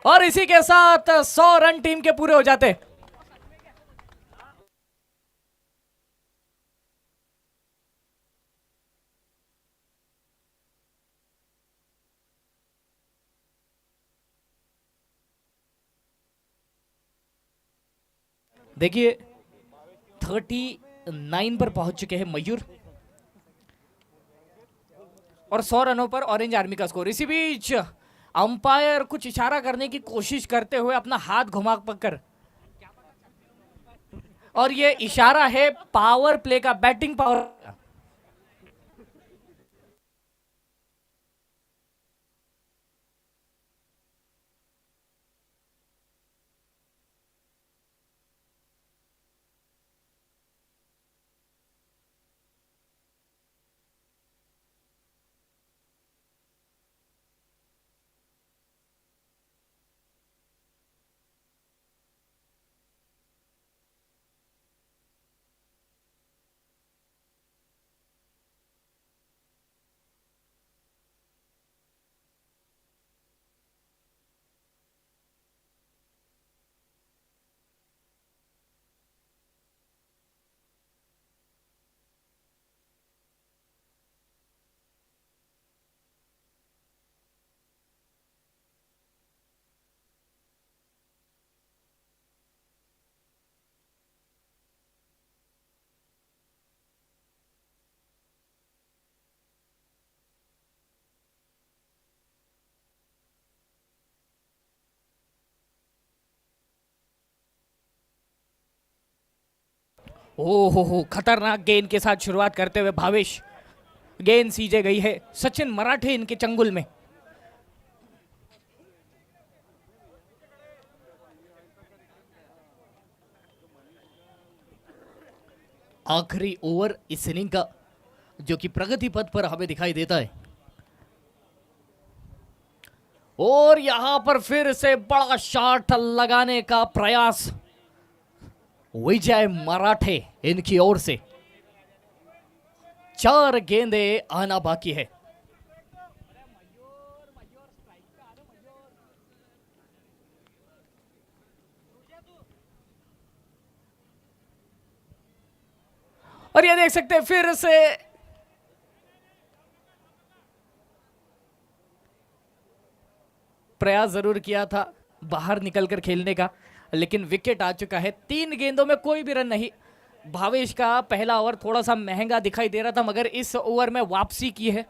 और इसी के साथ 100 रन टीम के पूरे हो जाते। देखिए 39 पर पहुंच चुके हैं मयूर और 100 रनों पर ऑरेंज आर्मी का स्कोर। इसी बीच अंपायर कुछ इशारा करने की कोशिश करते हुए अपना हाथ घुमा पकड़, और ये इशारा है पावर प्ले का, बैटिंग पावर। ओहो खतरनाक गेंद के साथ शुरुआत करते हुए भावेश, गेंद सीजे गई है। सचिन मराठे इनके चंगुल में। आखिरी ओवर इस इनिंग का जो कि प्रगति पथ पर हमें दिखाई देता है, और यहां पर फिर से बड़ा शॉट लगाने का प्रयास विजय मराठे इनकी ओर से। 4 गेंदे आना बाकी है। और ये देख सकते हैं फिर से प्रयास जरूर किया था बाहर निकलकर खेलने का, लेकिन विकेट आ चुका है। 3 गेंदों में कोई भी रन नहीं। भावेश का पहला ओवर थोड़ा सा महंगा दिखाई दे रहा था, मगर इस ओवर में वापसी की है।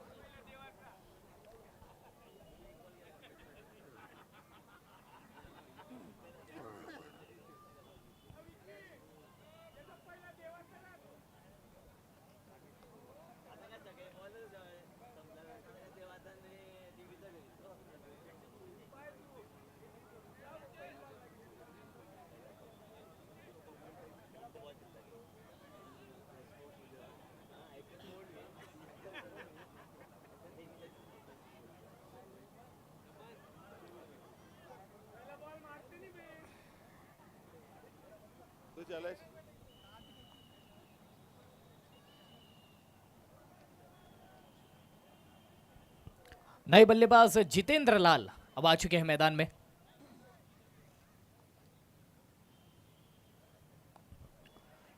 नए बल्लेबाज जितेंद्र लाल अब आ चुके हैं मैदान में।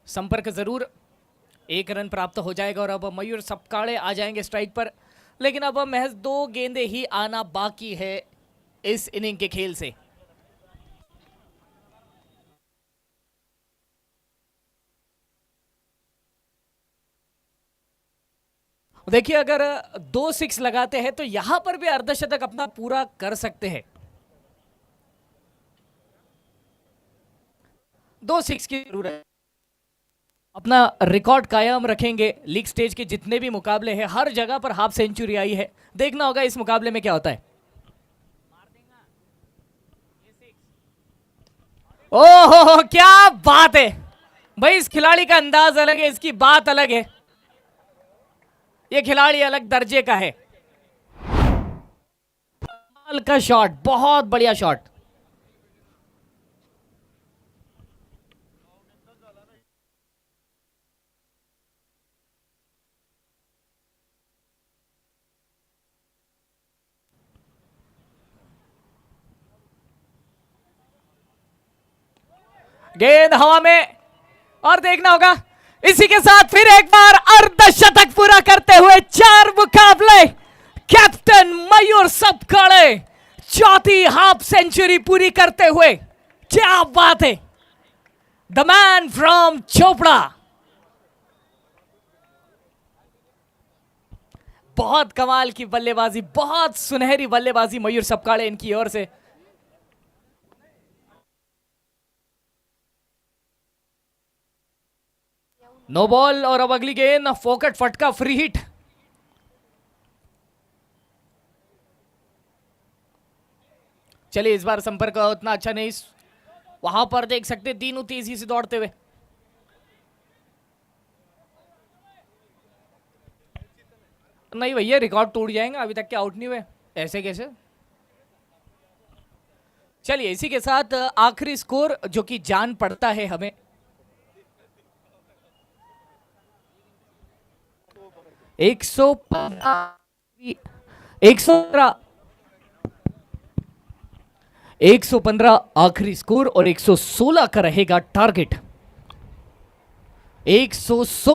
संपर्क जरूर, 1 रन प्राप्त हो जाएगा और अब मयूर सपकाड़े आ जाएंगे स्ट्राइक पर, लेकिन अब महज 2 गेंदे ही आना बाकी है इस इनिंग के खेल से। देखिए अगर 2 6 लगाते हैं तो यहां पर भी अर्धशतक अपना पूरा कर सकते हैं। 2 6 की जरूरत है। अपना रिकॉर्ड कायम रखेंगे। लीग स्टेज के जितने भी मुकाबले हैं हर जगह पर हाफ सेंचुरी आई है। देखना होगा इस मुकाबले में क्या होता है। ओहो क्या बात है भाई, इस खिलाड़ी का अंदाज अलग है, इसकी बात अलग है। ये खिलाड़ी अलग दर्जे का है। कमाल का शॉट, बहुत बढ़िया शॉट। गेंद हवा में और देखना होगा। इसी के साथ फिर एक बार अर्धशतक पूरा करते हुए 4 मुकाबले कैप्टन मयूर सबकाले चौथी हाफ सेंचुरी पूरी करते हुए। क्या बात है, द मैन फ्रॉम चोपड़ा। बहुत कमाल की बल्लेबाजी, बहुत सुनहरी बल्लेबाजी मयूर सबकाले इनकी ओर से। नो बॉल और अब अगली गेंद फोकट फटका फ्री हिट। चलिए इस बार संपर्क उतना अच्छा नहीं, वहां पर देख सकते तीनों तेजी से दौड़ते हुए। नहीं भैया रिकॉर्ड टूट जाएंगे, अभी तक के आउट नहीं हुए, ऐसे कैसे। चलिए इसी के साथ आखिरी स्कोर जो कि जान पड़ता है हमें, एक सौ 115 आखिरी स्कोर और 116 का रहेगा टारगेट। 116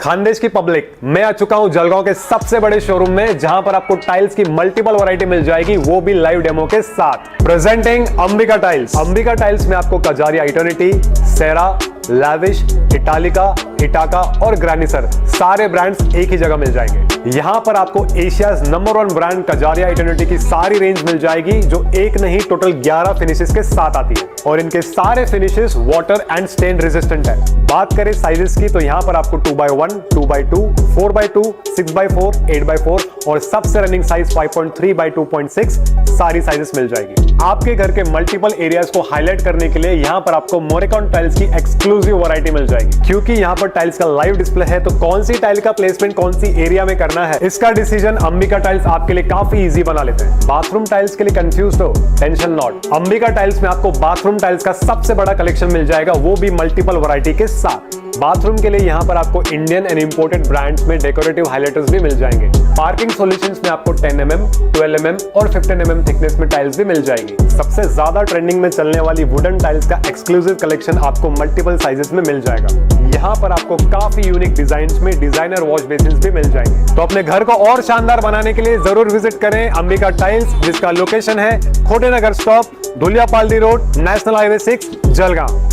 खानदेश की पब्लिक, मैं आ चुका हूं जलगांव के सबसे बड़े शोरूम में, जहां पर आपको टाइल्स की मल्टीपल वैरायटी मिल जाएगी, वो भी लाइव डेमो के साथ। Presenting Ambika tiles. Ambika tiles में आपको कजारिया इटर्निटी, सेरा, लैविश, इटालिका, इटाका और ग्रैनिसर सारे ब्रांड्स एक ही जगह मिल जाएंगे। यहां पर आपको Asia's number 1 brand Kajaria eternity की सारी रेंज मिल जाएगी, जो एक नहीं टोटल 11 फिनिशेस के साथ आती है और इनके सारे finishes water and stain resistant है। बात करें साइजेस की तो यहां पर आपको 2x1, 2x2, 4x2, 6x4, 8x4 और सबसे रनिंग साइज 5.3 by 2.6 सारी साइजेस मिल जाएगी। आपके घर के मल्टीपल एरियाज को हाईलाइट करने के लिए यहां पर आपको मोरेकॉन टाइल्स की एक्सक्लूसिव वैरायटी मिल जाएगी। क्योंकि यहां पर टाइल्स का लाइव डिस्प्ले है, तो कौन सी टाइल का प्लेसमेंट कौन सी एरिया में करना है, इसका डिसीजन अंबिका टाइल्स आपके लिए काफी इजी बना लेते हैं। बाथरूम टाइल्स के लिए कंफ्यूज हो, टेंशन नॉट। अंबिका टाइल्स में आपको बाथरूम टाइल्स का सबसे बड़ा कलेक्शन मिल जाएगा, वो भी मल्टीपल वैरायटी के साथ। बाथरूम के लिए यहाँ पर आपको इंडियन एंड इंपोर्टेड ब्रांड्स में डेकोरेटिव हाइलाइटर्स भी मिल जाएंगे। पार्किंग सॉल्यूशंस में आपको 10 mm, 12 mm और 15 mm थिकनेस में टाइल्स भी मिल जाएगी। सबसे ज्यादा ट्रेंडिंग में चलने वाली वुडन टाइल्स का एक्सक्लूसिव कलेक्शन आपको मल्टीपल साइजेस में मिल जाएगा। यहाँ पर आपको काफी यूनिक डिजाइन में डिजाइनर वॉश बेसिन भी मिल जाएंगे। तो अपने घर को और शानदार बनाने के लिए जरूर विजिट करें अंबिका टाइल्स, जिसका लोकेशन है Khotenagar stop, Dhuliyapaldi road, national highway 6, Jalgaon.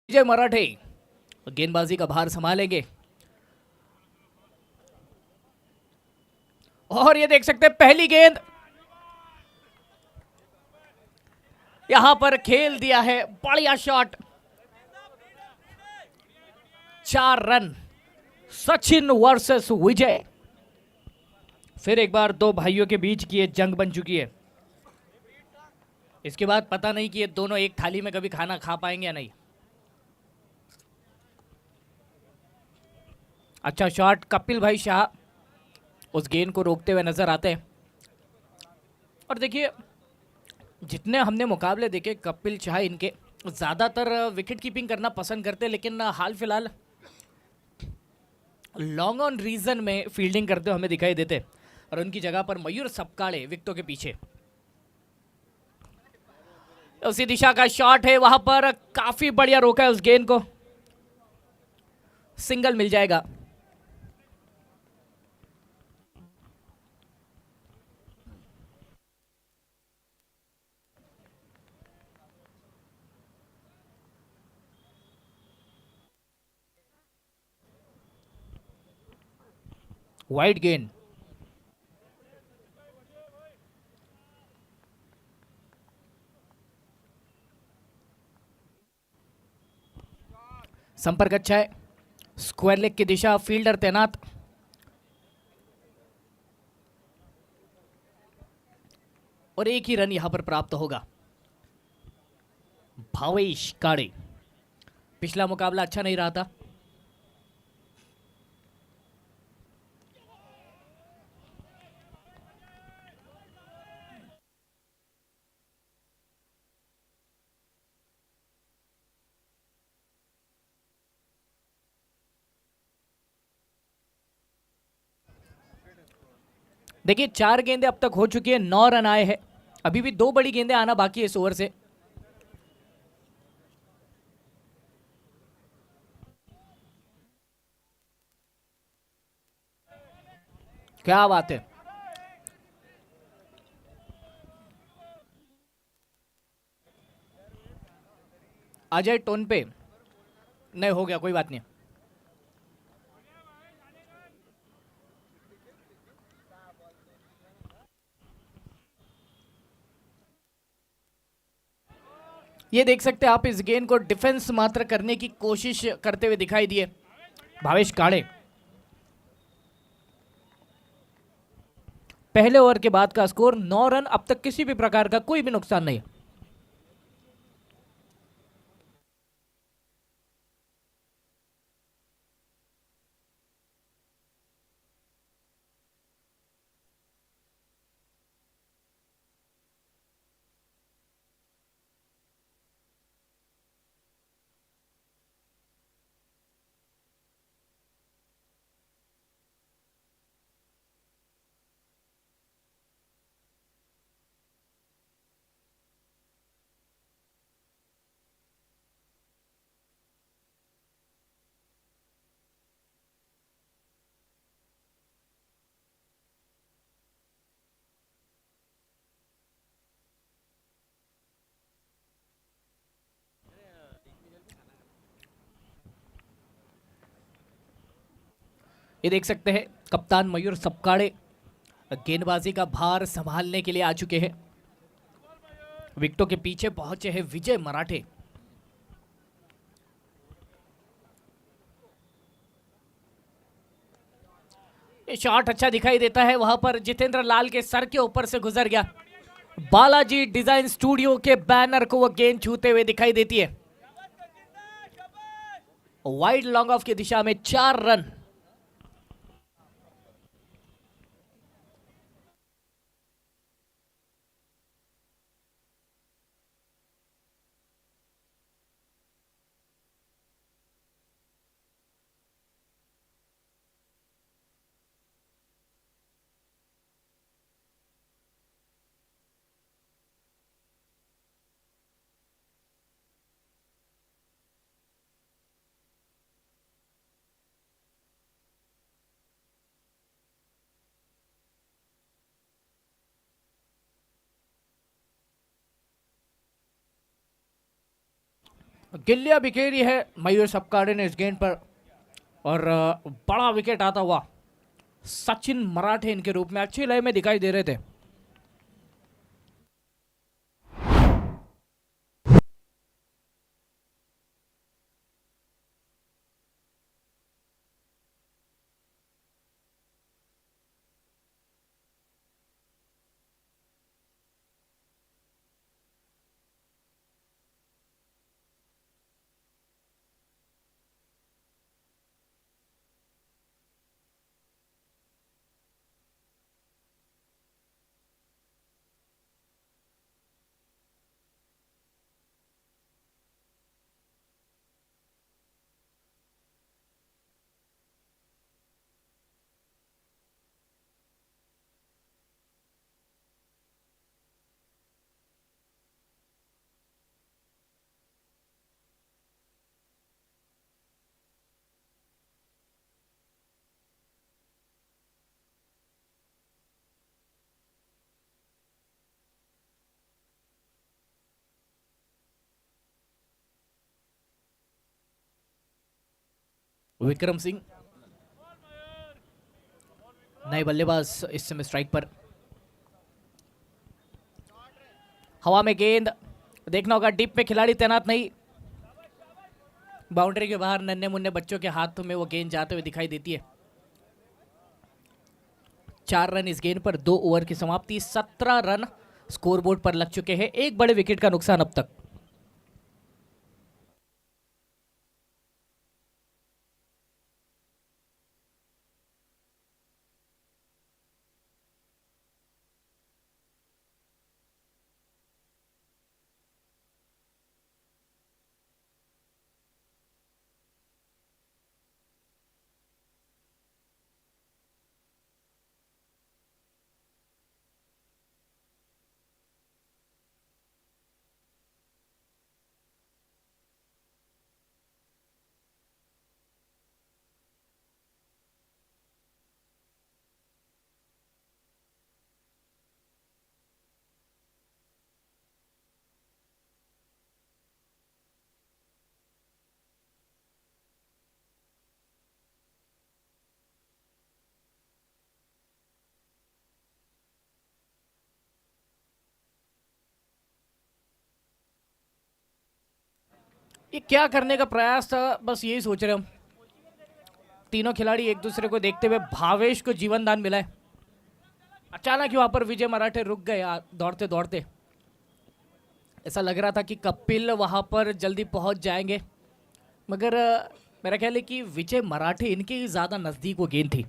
Vijay Marathe गेंदबाजी का भार संभालेंगे और ये देख सकते हैं पहली गेंद यहां पर खेल दिया है, बढ़िया शॉट, 4 रन। सचिन वर्सेस विजय, फिर एक बार दो भाइयों के बीच की ये जंग बन चुकी है। इसके बाद पता नहीं कि ये दोनों एक थाली में कभी खाना खा पाएंगे या नहीं। अच्छा शॉट, कपिल भाई शाह उस गेंद को रोकते हुए नजर आते हैं। और देखिए जितने हमने मुकाबले देखे, कपिल शाह इनके ज़्यादातर विकेट कीपिंग करना पसंद करते हैं, लेकिन हाल फिलहाल लॉन्ग ऑन रीजन में फील्डिंग करते हुए हमें दिखाई देते। और उनकी जगह पर मयूर सपकाड़े विकेटों के पीछे। उसी दिशा का शॉट है, वहां पर काफी बढ़िया रोका है उस गेंद को, सिंगल मिल जाएगा। वाइड गेंद, संपर्क अच्छा है, स्क्वायर लेग की दिशा, फील्डर तैनात। और एक ही रन यहां पर प्राप्त होगा। भावेश काड़े, पिछला मुकाबला अच्छा नहीं रहा था। देखिए 4 गेंदें अब तक हो चुकी है, 9 रन आए हैं, अभी भी 2 बड़ी गेंदें आना बाकी है इस ओवर से। क्या बात है, अजय टोन पे नहीं, हो गया कोई बात नहीं। ये देख सकते हैं आप, इस गेंद को डिफेंस मात्र करने की कोशिश करते हुए दिखाई दिए भावेश काड़े। पहले ओवर के बाद का स्कोर 9 रन, अब तक किसी भी प्रकार का कोई भी नुकसान नहीं। ये देख सकते हैं कप्तान मयूर सपकाड़े गेंदबाजी का भार संभालने के लिए आ चुके हैं। विकेटों के पीछे पहुंचे हैं विजय मराठे। ये शॉट अच्छा दिखाई देता है, वहां पर जितेंद्र लाल के सर के ऊपर से गुजर गया। बालाजी डिजाइन स्टूडियो के बैनर को वो गेंद छूते हुए दिखाई देती है। वाइड लॉन्ग ऑफ की दिशा में 4 रन। गिल्लिया बिखेरी है मयूर सपकाड़े ने इस गेंद पर, और बड़ा विकेट आता हुआ सचिन मराठे इनके रूप में अच्छी लय में दिखाई दे रहे थे। विक्रम सिंह नए बल्लेबाज इस समय स्ट्राइक पर। हवा में गेंद, देखना होगा डीप में खिलाड़ी तैनात नहीं। बाउंड्री के बाहर नन्हे मुन्ने बच्चों के हाथों में वो गेंद जाते हुए दिखाई देती है। 4 रन इस गेंद पर, 2 ओवर की समाप्ति, 17 रन स्कोरबोर्ड पर लग चुके हैं। एक बड़े विकेट का नुकसान अब तक। ये क्या करने का प्रयास था, बस यही सोच रहे हम। तीनों खिलाड़ी एक दूसरे को देखते हुए भावेश को जीवन दान मिला है। अचानक ही वहां पर विजय मराठे रुक गए दौड़ते दौड़ते। ऐसा लग रहा था कि कपिल वहां पर जल्दी पहुंच जाएंगे, मगर मेरा ख्याल है कि विजय मराठे इनके ज़्यादा नज़दीक वो गेंद थी।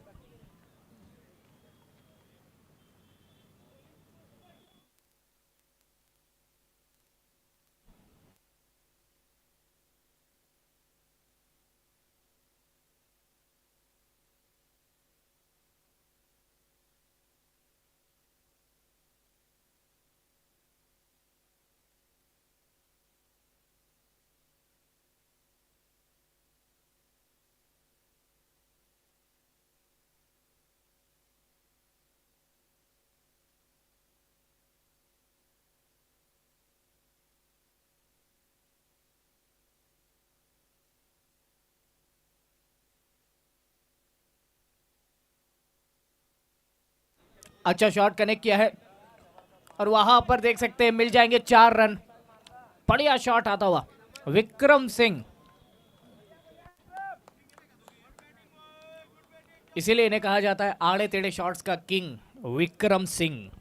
अच्छा शॉट कनेक्ट किया है और वहां पर देख सकते हैं मिल जाएंगे 4 रन। बढ़िया शॉट आता हुआ विक्रम सिंह, इसीलिए इन्हें कहा जाता है आड़े टेढ़े शॉट्स का किंग विक्रम सिंह।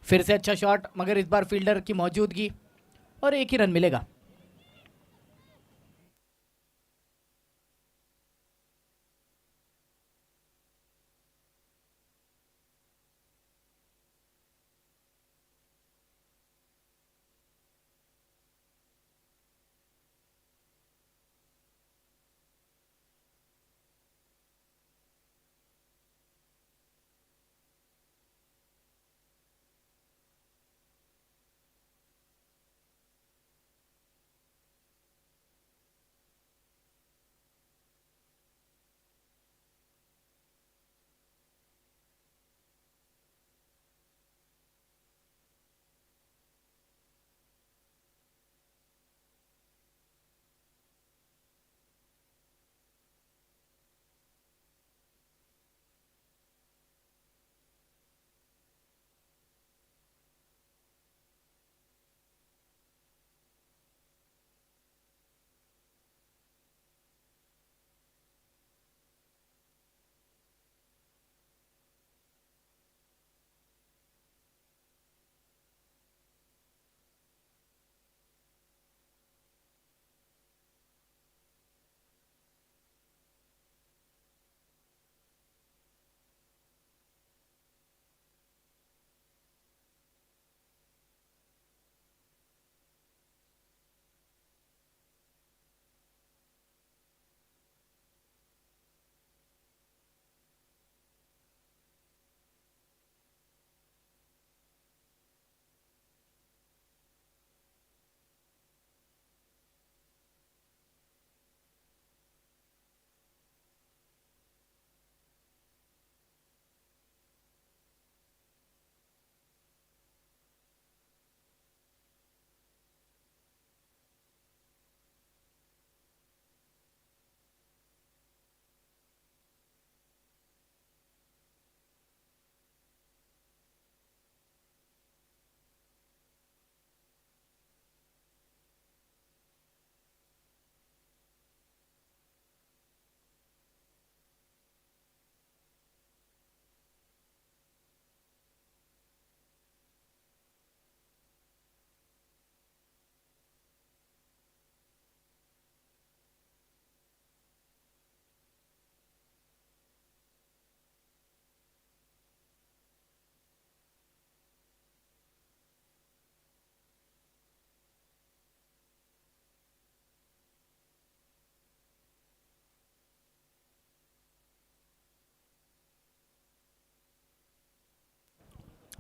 फिर से अच्छा शॉट, मगर इस बार फील्डर की मौजूदगी और एक ही रन मिलेगा।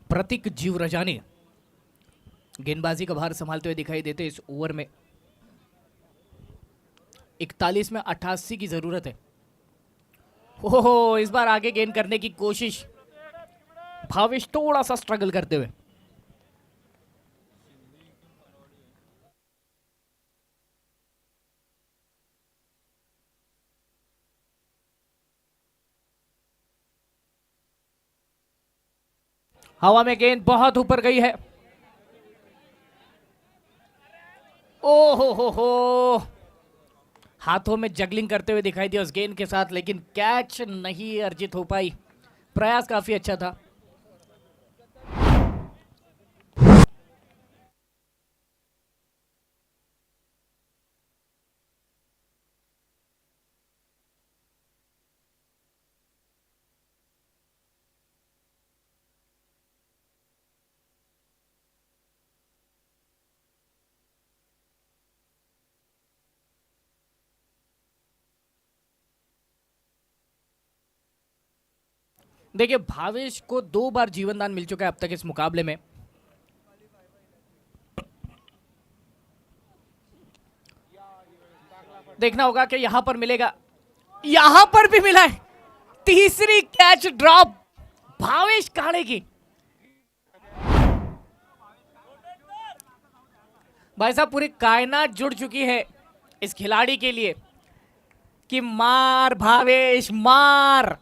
प्रतीक जीवरजानी गेंदबाजी का भार संभालते हुए दिखाई देते इस ओवर में। 41 में 88 की जरूरत है। ओहो, इस बार आगे गेंद करने की कोशिश, भावेश थोड़ा सा स्ट्रगल करते हुए। हवा में गेंद बहुत ऊपर गई है। ओ हो, हाथों में जगलिंग करते हुए दिखाई दिया उस गेंद के साथ, लेकिन कैच नहीं अर्जित हो पाई। प्रयास काफी अच्छा था। देखिए, भावेश को 2 बार जीवन दान मिल चुका है अब तक इस मुकाबले में। देखना होगा कि यहां पर मिलेगा। यहां पर भी मिला है। तीसरी कैच ड्रॉप भावेश काड़े की। भाई साहब, पूरी कायनात जुड़ चुकी है इस खिलाड़ी के लिए कि मार भावेश मार।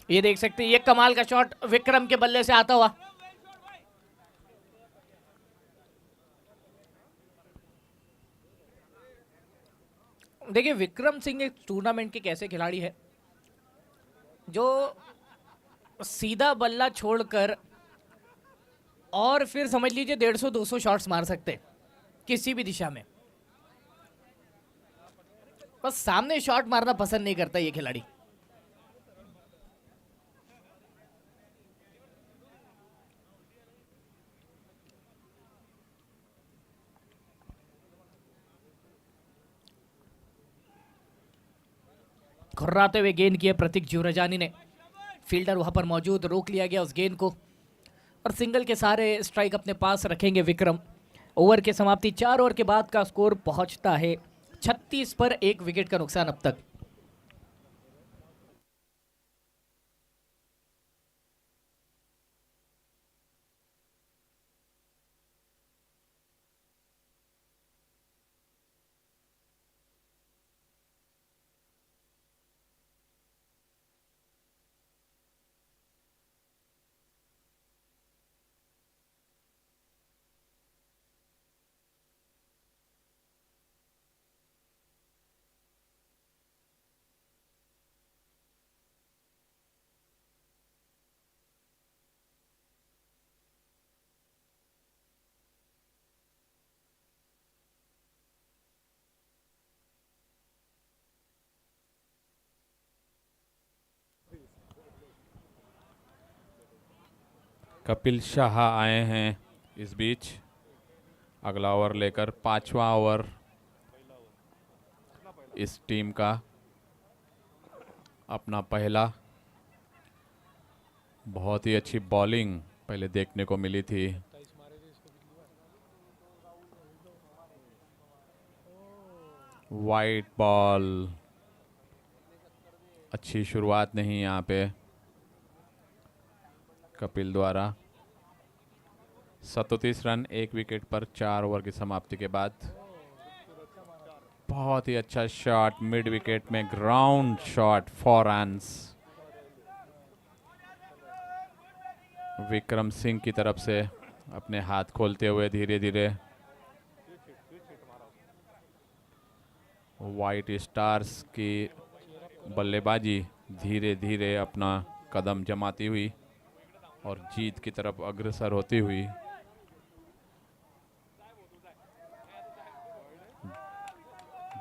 ये देख सकते हैं, ये कमाल का शॉट विक्रम के बल्ले से आता हुआ। देखिए, विक्रम सिंह एक टूर्नामेंट के कैसे खिलाड़ी है जो सीधा बल्ला छोड़कर और फिर समझ लीजिए 150-200 शॉट्स मार सकते हैं किसी भी दिशा में। बस सामने शॉट मारना पसंद नहीं करता ये खिलाड़ी। खुर्राते हुए गेंद किए प्रतीक जुरजानी ने। फील्डर वहां पर मौजूद, रोक लिया गया उस गेंद को और सिंगल के सारे स्ट्राइक अपने पास रखेंगे विक्रम। ओवर की समाप्ति 4 ओवर के बाद का स्कोर पहुंचता है 36 पर, 1 विकेट का नुकसान अब तक। कपिल शाह आए हैं इस बीच अगला ओवर लेकर। 5वां ओवर इस टीम का, अपना पहला। बहुत ही अच्छी बॉलिंग पहले देखने को मिली थी। वाइट बॉल, अच्छी शुरुआत नहीं यहाँ पे कपिल द्वारा। 37 रन 1 विकेट पर 4 ओवर की समाप्ति के बाद। बहुत ही अच्छा शॉट मिड विकेट में, ground shot, 4 runs Vikram Singh की तरफ से। अपने हाथ खोलते हुए धीरे धीरे व्हाइट स्टार्स की बल्लेबाजी धीरे धीरे अपना कदम जमाती हुई और जीत की तरफ अग्रसर होती हुई।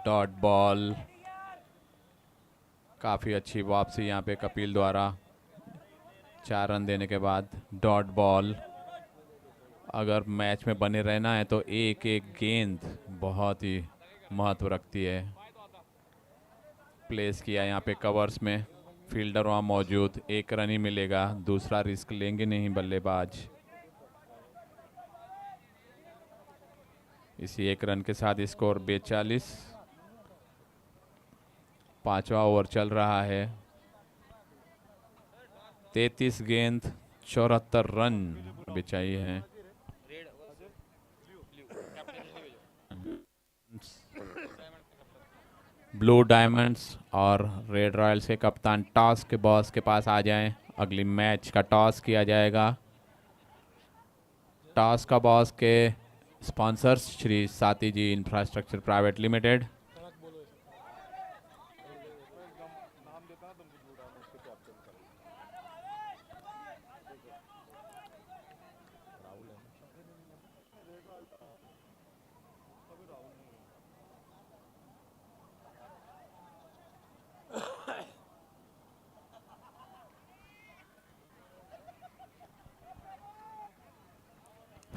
डॉट बॉल, काफ़ी अच्छी वापसी यहाँ पे कपिल द्वारा। 4 रन देने के बाद डॉट बॉल। अगर मैच में बने रहना है तो एक एक गेंद बहुत ही महत्व रखती है। प्लेस किया यहाँ पे कवर्स में, फील्डर वहाँ मौजूद, एक रन ही मिलेगा, दूसरा रिस्क लेंगे नहीं बल्लेबाज। इसी एक रन के साथ स्कोर 42। 5वां ओवर चल रहा है। 33 गेंद 74 रन अभी चाहिए हैं। ब्लू डायमंड्स और रेड रॉयल्स के कप्तान टॉस के बॉस के पास आ जाएं। अगली मैच का टॉस किया जाएगा। टॉस का बॉस के sponsors Shri Sati ji infrastructure private limited.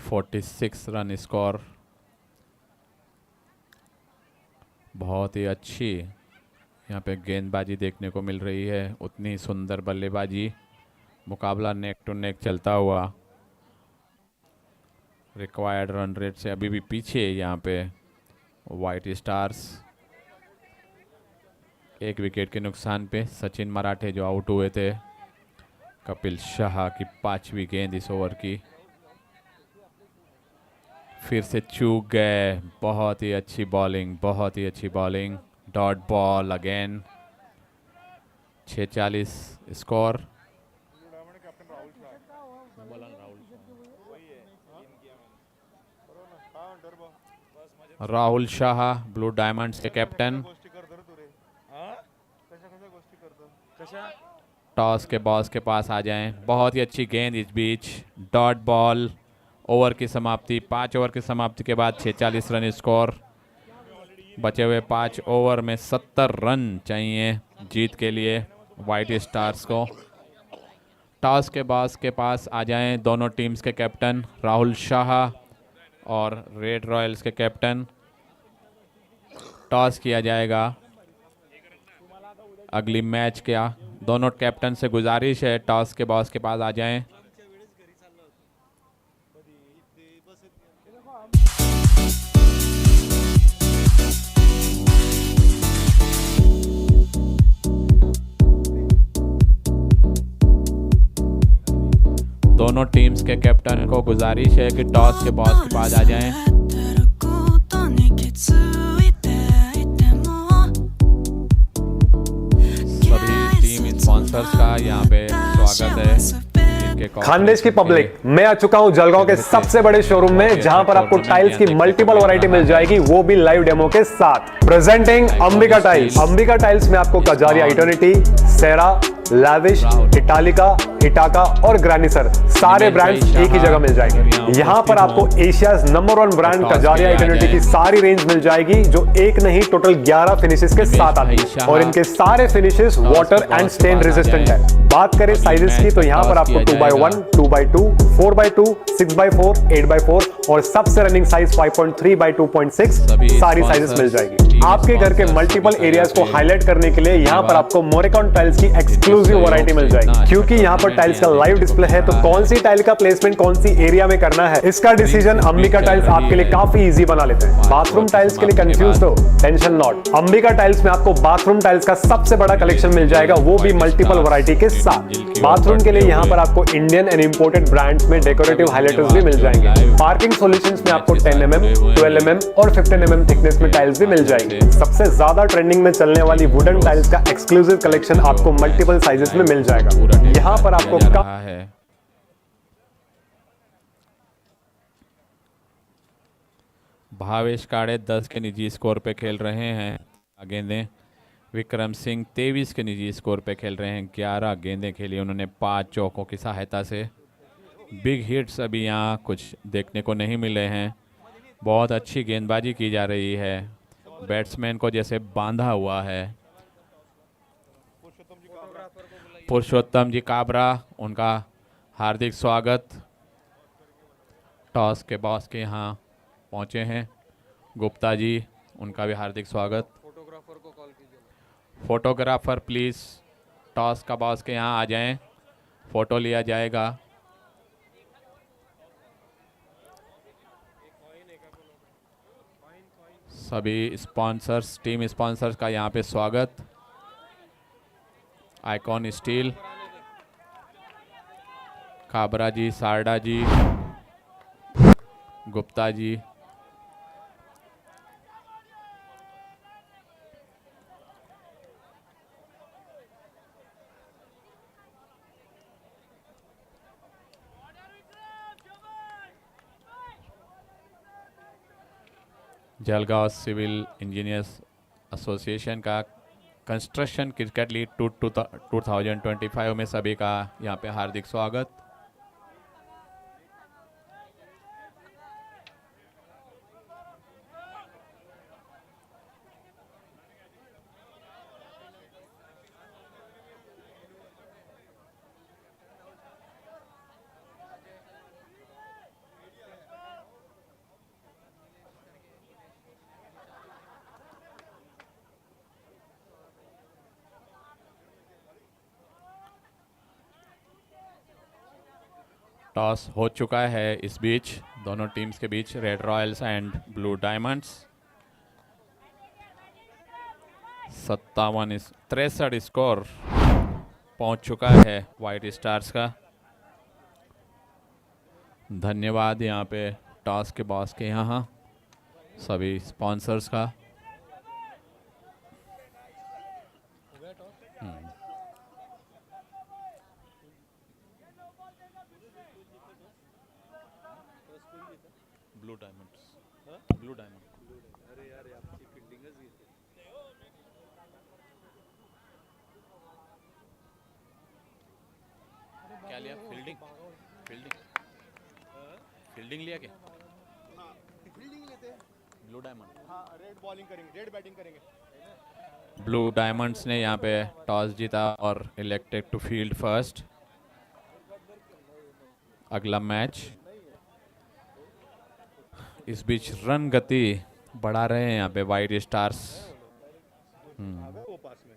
(46) run score. बहुत ही अच्छी यहाँ पे गेंदबाजी देखने को मिल रही है, उतनी ही सुंदर बल्लेबाजी। मुकाबला नेक टू नेक चलता हुआ। रिक्वायर्ड रन रेट से अभी भी पीछे यहाँ पे व्हाइट स्टार्स। एक विकेट के नुकसान पे सचिन मराठे जो आउट हुए थे। कपिल शाह की 5वीं गेंद इस ओवर की। फिर से चूक गए। बहुत ही अच्छी बॉलिंग, बहुत ही अच्छी bowling. Dot ball again. 46 score. Rahul Shah blue diamonds के कैप्टन। टॉस के बॉस के पास आ जाएं। बहुत ही अच्छी गेंद इस बीच। Dot ball. ओवर की समाप्ति। 5 ओवर की समाप्ति के बाद 46 रन स्कोर। बचे हुए 5 ओवर में 70 रन चाहिए जीत के लिए व्हाइट स्टार्स को। टॉस के बॉस के पास आ जाएं दोनों टीम्स के कैप्टन राहुल शाह और रेड रॉयल्स के कैप्टन। टॉस किया जाएगा। अगली मैच क्या दोनों कैप्टन से गुजारिश है टॉस के बॉस के पास आ जाएं। दोनों टीम्स के कैप्टन को गुजारिश है कि टॉस के बॉस के पास आ जाएं। सभी टीम स्पॉन्सर्स का यहाँ पे स्वागत है। खानदेश की पब्लिक, मैं आ चुका हूं जलगांव के सबसे बड़े शोरूम में, जहां पर आपको टाइल्स की मल्टीपल वैरायटी मिल जाएगी, वो भी लाइव डेमो के साथ। Presenting Ambika tiles. Ambika tiles में आपको कजारिया इटर्निटी, सेरा, लैविश, इटालिका, इटाका और ग्रैनिसर सारे ब्रांड्स एक ही जगह मिल जाएंगे। यहाँ पर आपको Asia's number 1 brand Kajaria eternity की सारी रेंज मिल जाएगी, जो एक नहीं टोटल 11 फिनिशेस के साथ आती है और इनके सारे finishes water and stain resistant है। बात करें साइजेस की तो यहाँ पर आपको 2x1, 2x2, 4x2, 6x4, 8x4 और सबसे रनिंग साइज 5.3x2.6 सारी साइजेस मिल जाएगी। आपके घर के मल्टीपल एरियाज को हाईलाइट करने के लिए यहाँ पर आपको मोरेकॉन टाइल्स की एक्सक्लूसिव वैरायटी मिल जाएगी। क्योंकि यहाँ पर टाइल्स का लाइव डिस्प्ले है, तो कौन सी टाइल का प्लेसमेंट कौन सी एरिया में करना है, इसका डिसीजन अंबिका टाइल्स आपके लिए काफी इजी बना लेते हैं। बाथरूम टाइल्स के लिए कंफ्यूज हो, टेंशन नॉट। अंबिका टाइल्स में आपको बाथरूम टाइल्स का सबसे बड़ा कलेक्शन मिल जाएगा, वो भी मल्टीपल वैरायटी के साथ। बाथरूम के लिए यहाँ पर आपको इंडियन एंड इंपोर्टेड ब्रांड्स में डेकोरेटिव हाइलाइटर्स भी मिल जाएंगे। पार्किंग सॉल्यूशंस में आपको 10mm, 12mm और 15mm थिकनेस में टाइल्स भी मिल जाएंगे। सबसे ज्यादा ट्रेंडिंग में चलने वाली वुडन टाइल्स का एक्सक्लूसिव कलेक्शन आपको मल्टीपल साइजेस में मिल जाएगा। यहाँ पर आपको है भावेश काड़े 10 के निजी स्कोर पे खेल रहे हैं गेंदें। विक्रम सिंह 23 के निजी स्कोर पे खेल रहे हैं। 11 गेंदें खेली उन्होंने 5 चौकों की सहायता से। बिग हिट्स अभी यहाँ कुछ देखने को नहीं मिले हैं। बहुत अच्छी गेंदबाजी की जा रही है, बैट्समैन को जैसे बांधा हुआ है। पुरुषोत्तम जी काबरा, उनका हार्दिक स्वागत। टॉस के बॉस के यहाँ पहुँचे हैं गुप्ता जी, उनका भी हार्दिक स्वागत। फोटोग्राफर प्लीज़ टॉस का बॉस के यहाँ आ जाएं, फोटो लिया जाएगा। सभी स्पॉन्सर्स, टीम स्पॉन्सर्स का यहाँ पे स्वागत। आइकॉन स्टील, खाबरा जी, सारडा जी, Gupta ji, Jalgaon civil engineers association का कंस्ट्रक्शन क्रिकेट लीग 2025 में सभी का यहाँ पे हार्दिक स्वागत। टॉस हो चुका है इस बीच दोनों टीम्स के बीच, red royals and blue diamonds. 63 score पहुंच चुका है वाइट स्टार्स का। धन्यवाद यहाँ पे टॉस के बॉस के यहाँ सभी स्पॉन्सर्स का। ब्लू डायमंड क्या लिया? फील्डिंग लिया क्या? फील्डिंग लेते हैं। ब्लू डायमंड, हाँ, रेड बॉलिंग करेंगे, रेड बैटिंग करेंगे। ब्लू डायमंड्स ने यहाँ पे टॉस जीता और इलेक्टेड टू फील्ड फर्स्ट। अगला मैच, इस बीच रन गति बढ़ा रहे हैं यहाँ पे वाइट स्टार्स। वो पास में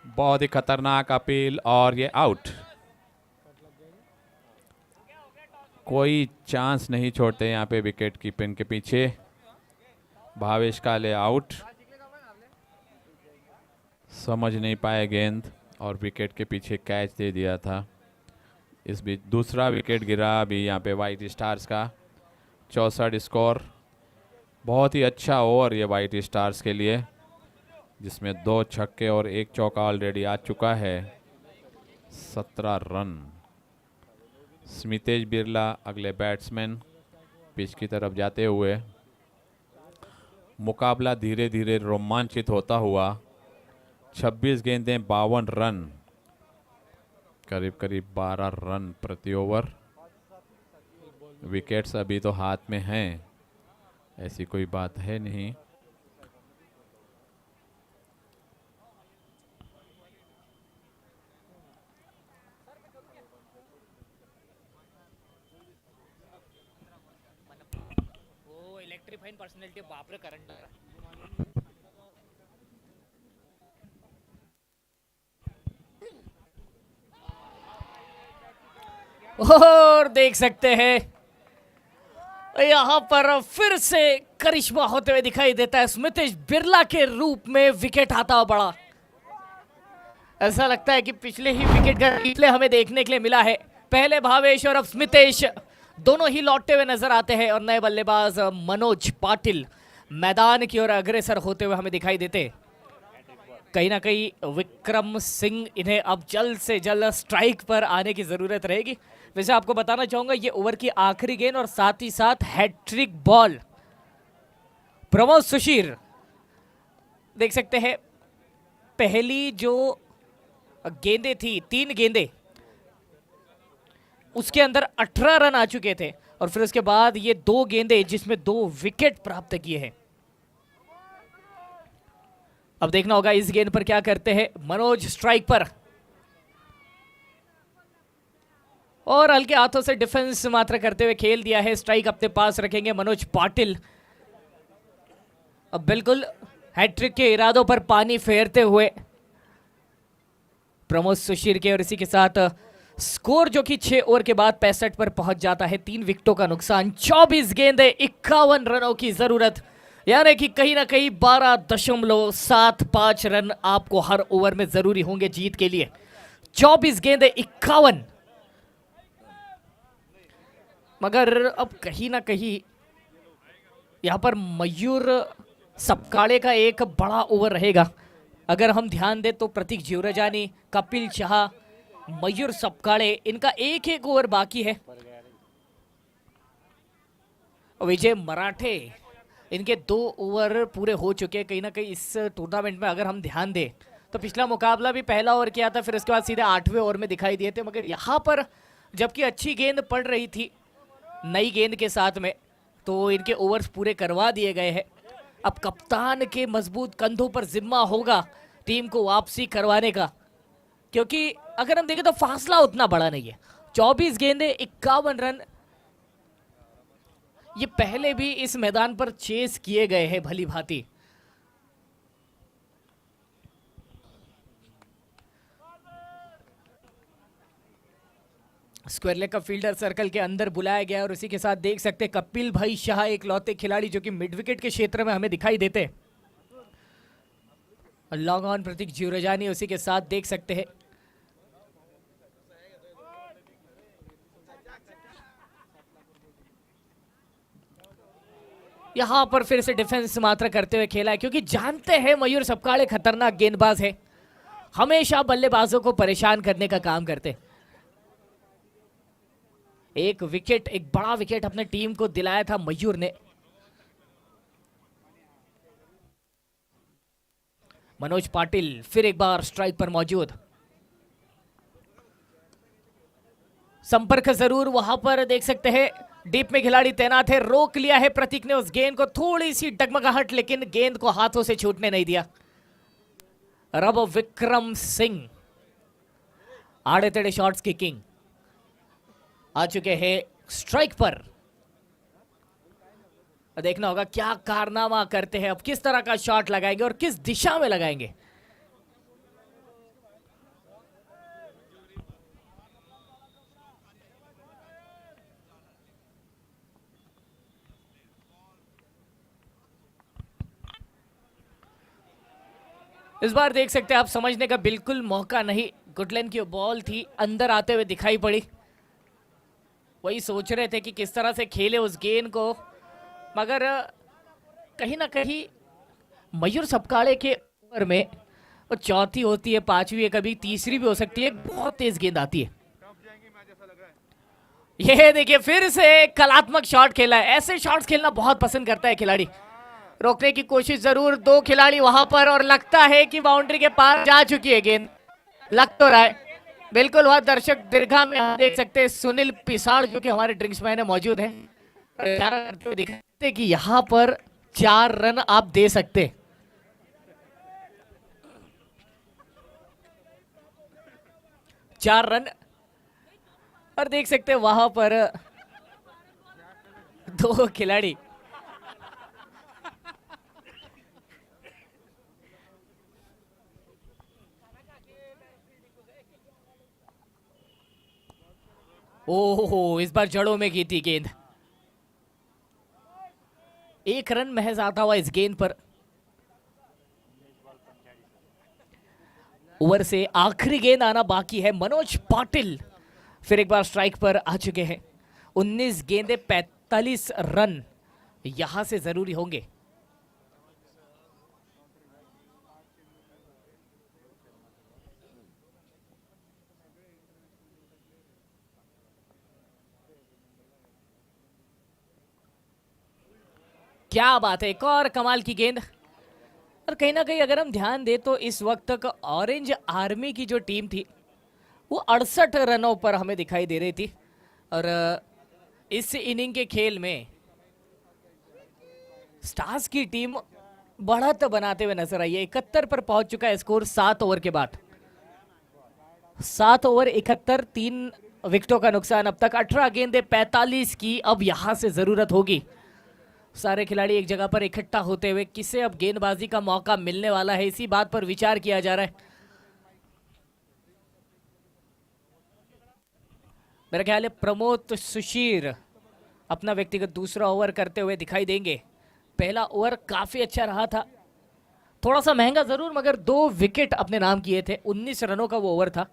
बहुत ही खतरनाक अपील और ये आउट। कोई चांस नहीं छोड़ते यहाँ पे विकेट कीपिंग के पीछे। भावेश काले आउट, समझ नहीं पाए गेंद और विकेट के पीछे कैच दे दिया था। इस बीच दूसरा विकेट गिरा अभी यहाँ पे वाइट स्टार्स का। 64 स्कोर, बहुत ही अच्छा ओवर ये वाइट स्टार्स के लिए, जिसमें 2 छक्के और 1 चौका ऑलरेडी आ चुका है। 17 रन। स्मितेश बिरला अगले बैट्समैन पिच की तरफ जाते हुए। मुकाबला धीरे धीरे रोमांचित होता हुआ। 26 गेंदें 52 रन, करीब करीब 12 रन प्रति ओवर। विकेट्स अभी तो हाथ में हैं, ऐसी कोई बात है नहीं। वो इलेक्ट्रीफाइंग पर्सनैलिटी, बाप रे करंट। और देख सकते हैं यहाँ पर फिर से करिश्मा होते हुए दिखाई देता है। स्मितेश बिरला के रूप में विकेट आता हुआ बड़ा। ऐसा लगता है कि पिछले ही विकेट का रिप्ले हमें देखने के लिए मिला है। पहले भावेश और अब स्मितेश दोनों ही लौटते हुए नजर आते हैं और नए बल्लेबाज मनोज पाटिल मैदान की ओर अग्रसर होते हुए हमें दिखाई देते। कहीं ना कहीं विक्रम सिंह इन्हें अब जल्द से जल्द स्ट्राइक पर आने की जरूरत रहेगी। वैसे आपको बताना चाहूंगा ये ओवर की आखिरी गेंद और साथ ही साथ हैट्रिक बॉल। प्रमोद सुशीर देख सकते हैं, पहली जो गेंदें थी 3 गेंदें, उसके अंदर 18 रन आ चुके थे और फिर उसके बाद ये 2 गेंदें जिसमें 2 विकेट प्राप्त किए हैं। अब देखना होगा इस गेंद पर क्या करते हैं मनोज। स्ट्राइक पर और हल्के हाथों से डिफेंस मात्र करते हुए खेल दिया है। स्ट्राइक अपने पास रखेंगे मनोज पाटिल। अब बिल्कुल हैट्रिक के इरादों पर पानी फेरते हुए प्रमोद सुशीर के, और इसी के साथ स्कोर जो कि 6 ओवर के बाद 65 पर पहुंच जाता है। 3 विकेटों का नुकसान, 24 गेंदे, 51 रनों की जरूरत, यानी कि कहीं ना कहीं 12.75 रन आपको हर ओवर में जरूरी होंगे जीत के लिए। 24 गेंदे, 51। मगर अब कहीं ना कहीं यहां पर मयूर सपकाड़े का एक बड़ा ओवर रहेगा। अगर हम ध्यान दें तो प्रतीक ज्योरजानी, कपिल शाह, मयूर सपकाड़े, इनका एक एक ओवर बाकी है। विजय मराठे, इनके 2 ओवर पूरे हो चुके हैं। कहीं ना कहीं इस टूर्नामेंट में अगर हम ध्यान दें तो पिछला मुकाबला भी पहला ओवर किया था, फिर उसके बाद सीधे 8वें ओवर में दिखाई दिए थे। मगर यहाँ पर जबकि अच्छी गेंद पड़ रही थी नई गेंद के साथ में, तो इनके ओवर्स पूरे करवा दिए गए हैं। अब कप्तान के मजबूत कंधों पर जिम्मा होगा टीम को वापसी करवाने का, क्योंकि अगर हम देखें तो फासला उतना बड़ा नहीं है। 24 गेंदे, 51 रन, ये पहले भी इस मैदान पर चेस किए गए हैं भली भांति। स्क्वायर लेग का फील्डर सर्कल के अंदर बुलाया गया, और उसी के साथ देख सकते हैं कपिल भाई शाह एक लौते खिलाड़ी जो कि मिड विकेट के क्षेत्र में हमें दिखाई देते। लॉन्ग ऑन प्रतीक ज्योरजानी उसी के साथ देख सकते हैं। यहां पर फिर से डिफेंस मात्र करते हुए खेला है, क्योंकि जानते हैं मयूर सपकाड़े खतरनाक गेंदबाज है, हमेशा बल्लेबाजों को परेशान करने का काम करते। एक विकेट, एक बड़ा विकेट अपने टीम को दिलाया था मयूर ने। मनोज पाटिल फिर एक बार स्ट्राइक पर मौजूद। संपर्क जरूर वहां पर देख सकते हैं, डीप में खिलाड़ी तैनात है, रोक लिया है प्रतीक ने उस गेंद को, थोड़ी सी डगमगाहट, लेकिन गेंद को हाथों से छूटने नहीं दिया। रब विक्रम सिंह आड़े तेड़े शॉट्स की किंग आ चुके हैं स्ट्राइक पर। देखना होगा क्या कारनामा करते हैं, अब किस तरह का शॉट लगाएंगे और किस दिशा में लगाएंगे। इस बार देख सकते हैं आप, समझने का बिल्कुल मौका नहीं। गुडलैन की बॉल थी, अंदर आते हुए दिखाई पड़ी, वही सोच रहे थे कि किस तरह से खेले उस गेंद को, मगर कहीं ना कहीं मयूर सपकाड़े के ओवर में वो चौथी होती है, 5वीं है, कभी तीसरी भी हो सकती है, बहुत तेज गेंद आती है। ये देखिए फिर से कलात्मक शॉट खेला है, ऐसे शॉट्स खेलना बहुत पसंद करता है खिलाड़ी। रोकने की कोशिश जरूर, 2 खिलाड़ी वहां पर, और लगता है कि बाउंड्री के पार जा चुकी है गेंद, लग तो रहा है बिल्कुल। वहां दर्शक दीर्घा में हम देख सकते हैं सुनील पिसाड़ जो कि हमारे ड्रिंक्स मैन है मौजूद है, दिखाते कि यहां पर 4 रन आप दे सकते। चार रन, और देख सकते हैं वहां पर 2 खिलाड़ी। ओहो, इस बार जड़ों में की थी गेंद। 1 रन महज आता हुआ इस गेंद पर। ओवर से आखिरी गेंद आना बाकी है। मनोज पाटिल फिर एक बार स्ट्राइक पर आ चुके हैं। 19 गेंदे, 45 रन यहां से जरूरी होंगे। क्या बात है, एक और कमाल की गेंद। और कहीं ना कहीं अगर हम ध्यान दें तो इस वक्त तक ऑरेंज आर्मी की जो टीम थी वो 68 रनों पर हमें दिखाई दे रही थी, और इस इनिंग के खेल में स्टार्स की टीम बढ़त बनाते हुए नजर आई है। 71 पर पहुंच चुका है स्कोर 7 ओवर के बाद। 7 ओवर 71, 3 विकेटों का नुकसान अब तक। 18 गेंदे 45 की अब यहां से जरूरत होगी सारे खिलाड़ी एक जगह पर इकट्ठा होते हुए किसे अब गेंदबाजी का मौका मिलने वाला है, इसी बात पर विचार किया जा रहा है। मेरा ख्याल है प्रमोद सुशीर अपना व्यक्तिगत दूसरा ओवर करते हुए दिखाई देंगे। पहला ओवर काफी अच्छा रहा था, थोड़ा सा महंगा जरूर, मगर 2 विकेट अपने नाम किए थे। 19 रनों का वो ओवर था।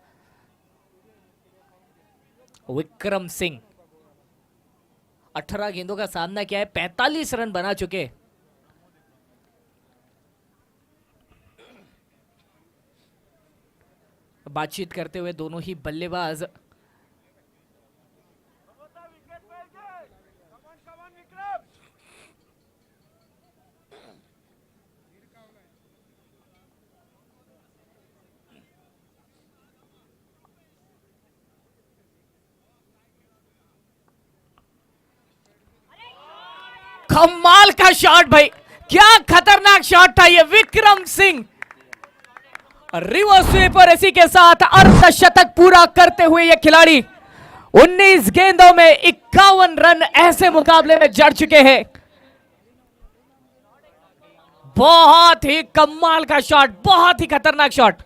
विक्रम सिंह 18 गेंदों का सामना किया है, 45 रन बना चुके। बातचीत करते हुए दोनों ही बल्लेबाज। कमाल का शॉट भाई, क्या खतरनाक शॉट था ये। विक्रम सिंह रिवर्स स्वीपर इसी के साथ अर्धशतक पूरा करते हुए ये खिलाड़ी 19 गेंदों में 51 रन ऐसे मुकाबले में जड़ चुके हैं। बहुत ही कमाल का शॉट, बहुत ही खतरनाक शॉट।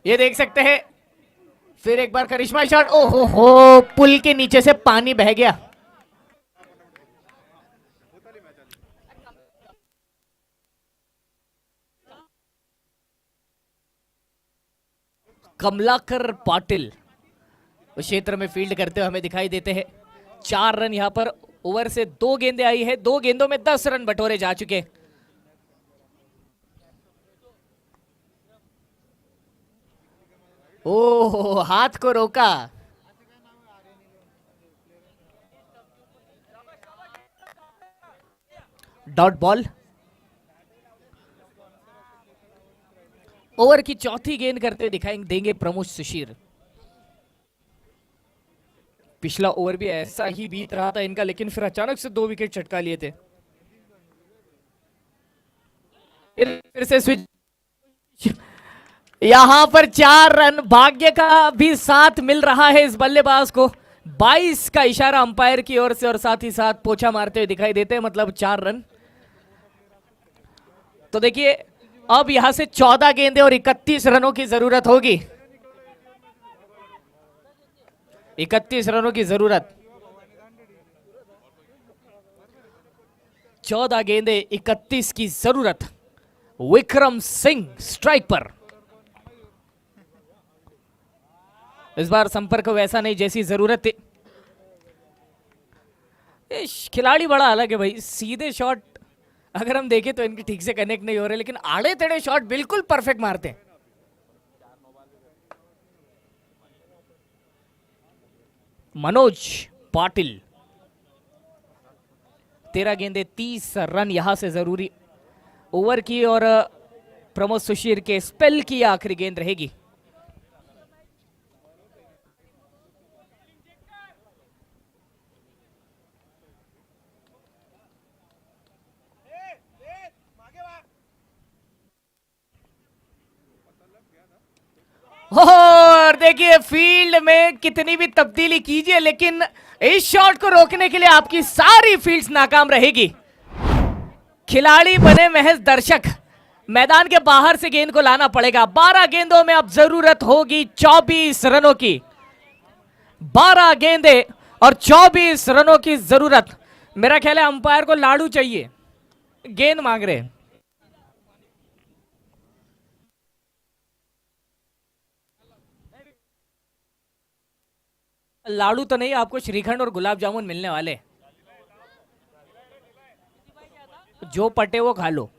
ये देख सकते हैं, फिर एक बार करिश्मा शॉट। ओहो हो, पुल के नीचे से पानी बह गया। कमलाकर पाटिल उस क्षेत्र में फील्ड करते हुए हमें दिखाई देते हैं। 4 रन यहां पर ओवर से 2 गेंदें आई है, 2 गेंदों में 10 रन बटोरे जा चुके। ओह, हाथ को रोका। Dot ball. ओवर की चौथी गेंद करते हुए दिखाई देंगे प्रमोद सुशीर। पिछला ओवर भी ऐसा ही बीत रहा था इनका, लेकिन फिर अचानक से 2 विकेट चटका लिए थे। फिर से स्विच। यहां पर 4 रन, भाग्य का भी साथ मिल रहा है इस बल्लेबाज को। 22 का इशारा अंपायर की ओर से और साथ ही साथ पोछा मारते हुए दिखाई देते हैं, मतलब 4 रन। तो देखिए, अब यहां से 14 गेंदें और 31 रनों की जरूरत होगी। 31 रनों की जरूरत। 14 गेंदें, 31 की जरूरत। विक्रम सिंह स्ट्राइक पर। इस बार संपर्क वैसा नहीं जैसी जरूरत थी। खिलाड़ी बड़ा अलग है भाई, सीधे शॉट अगर हम देखें तो इनके ठीक से कनेक्ट नहीं हो रहे, लेकिन आड़े तेड़े शॉट बिल्कुल परफेक्ट मारते हैं। मनोज पाटिल 13 गेंदे 30 रन यहां से जरूरी ओवर की, और प्रमोद सुशीर के स्पेल की आखिरी गेंद रहेगी। और देखिए, फील्ड में कितनी भी तब्दीली कीजिए, लेकिन इस शॉट को रोकने के लिए आपकी सारी फील्ड्स नाकाम रहेगी। खिलाड़ी बने महज दर्शक, मैदान के बाहर से गेंद को लाना पड़ेगा। 12 गेंदों में अब जरूरत होगी 24 रनों की। 12 गेंदें और 24 रनों की जरूरत। मेरा ख्याल है अंपायर को लाडू चाहिए, गेंद मांग रहे हैं। लाडू तो नहीं, आपको श्रीखंड और गुलाब जामुन मिलने वाले, जो पटे वो खा लो।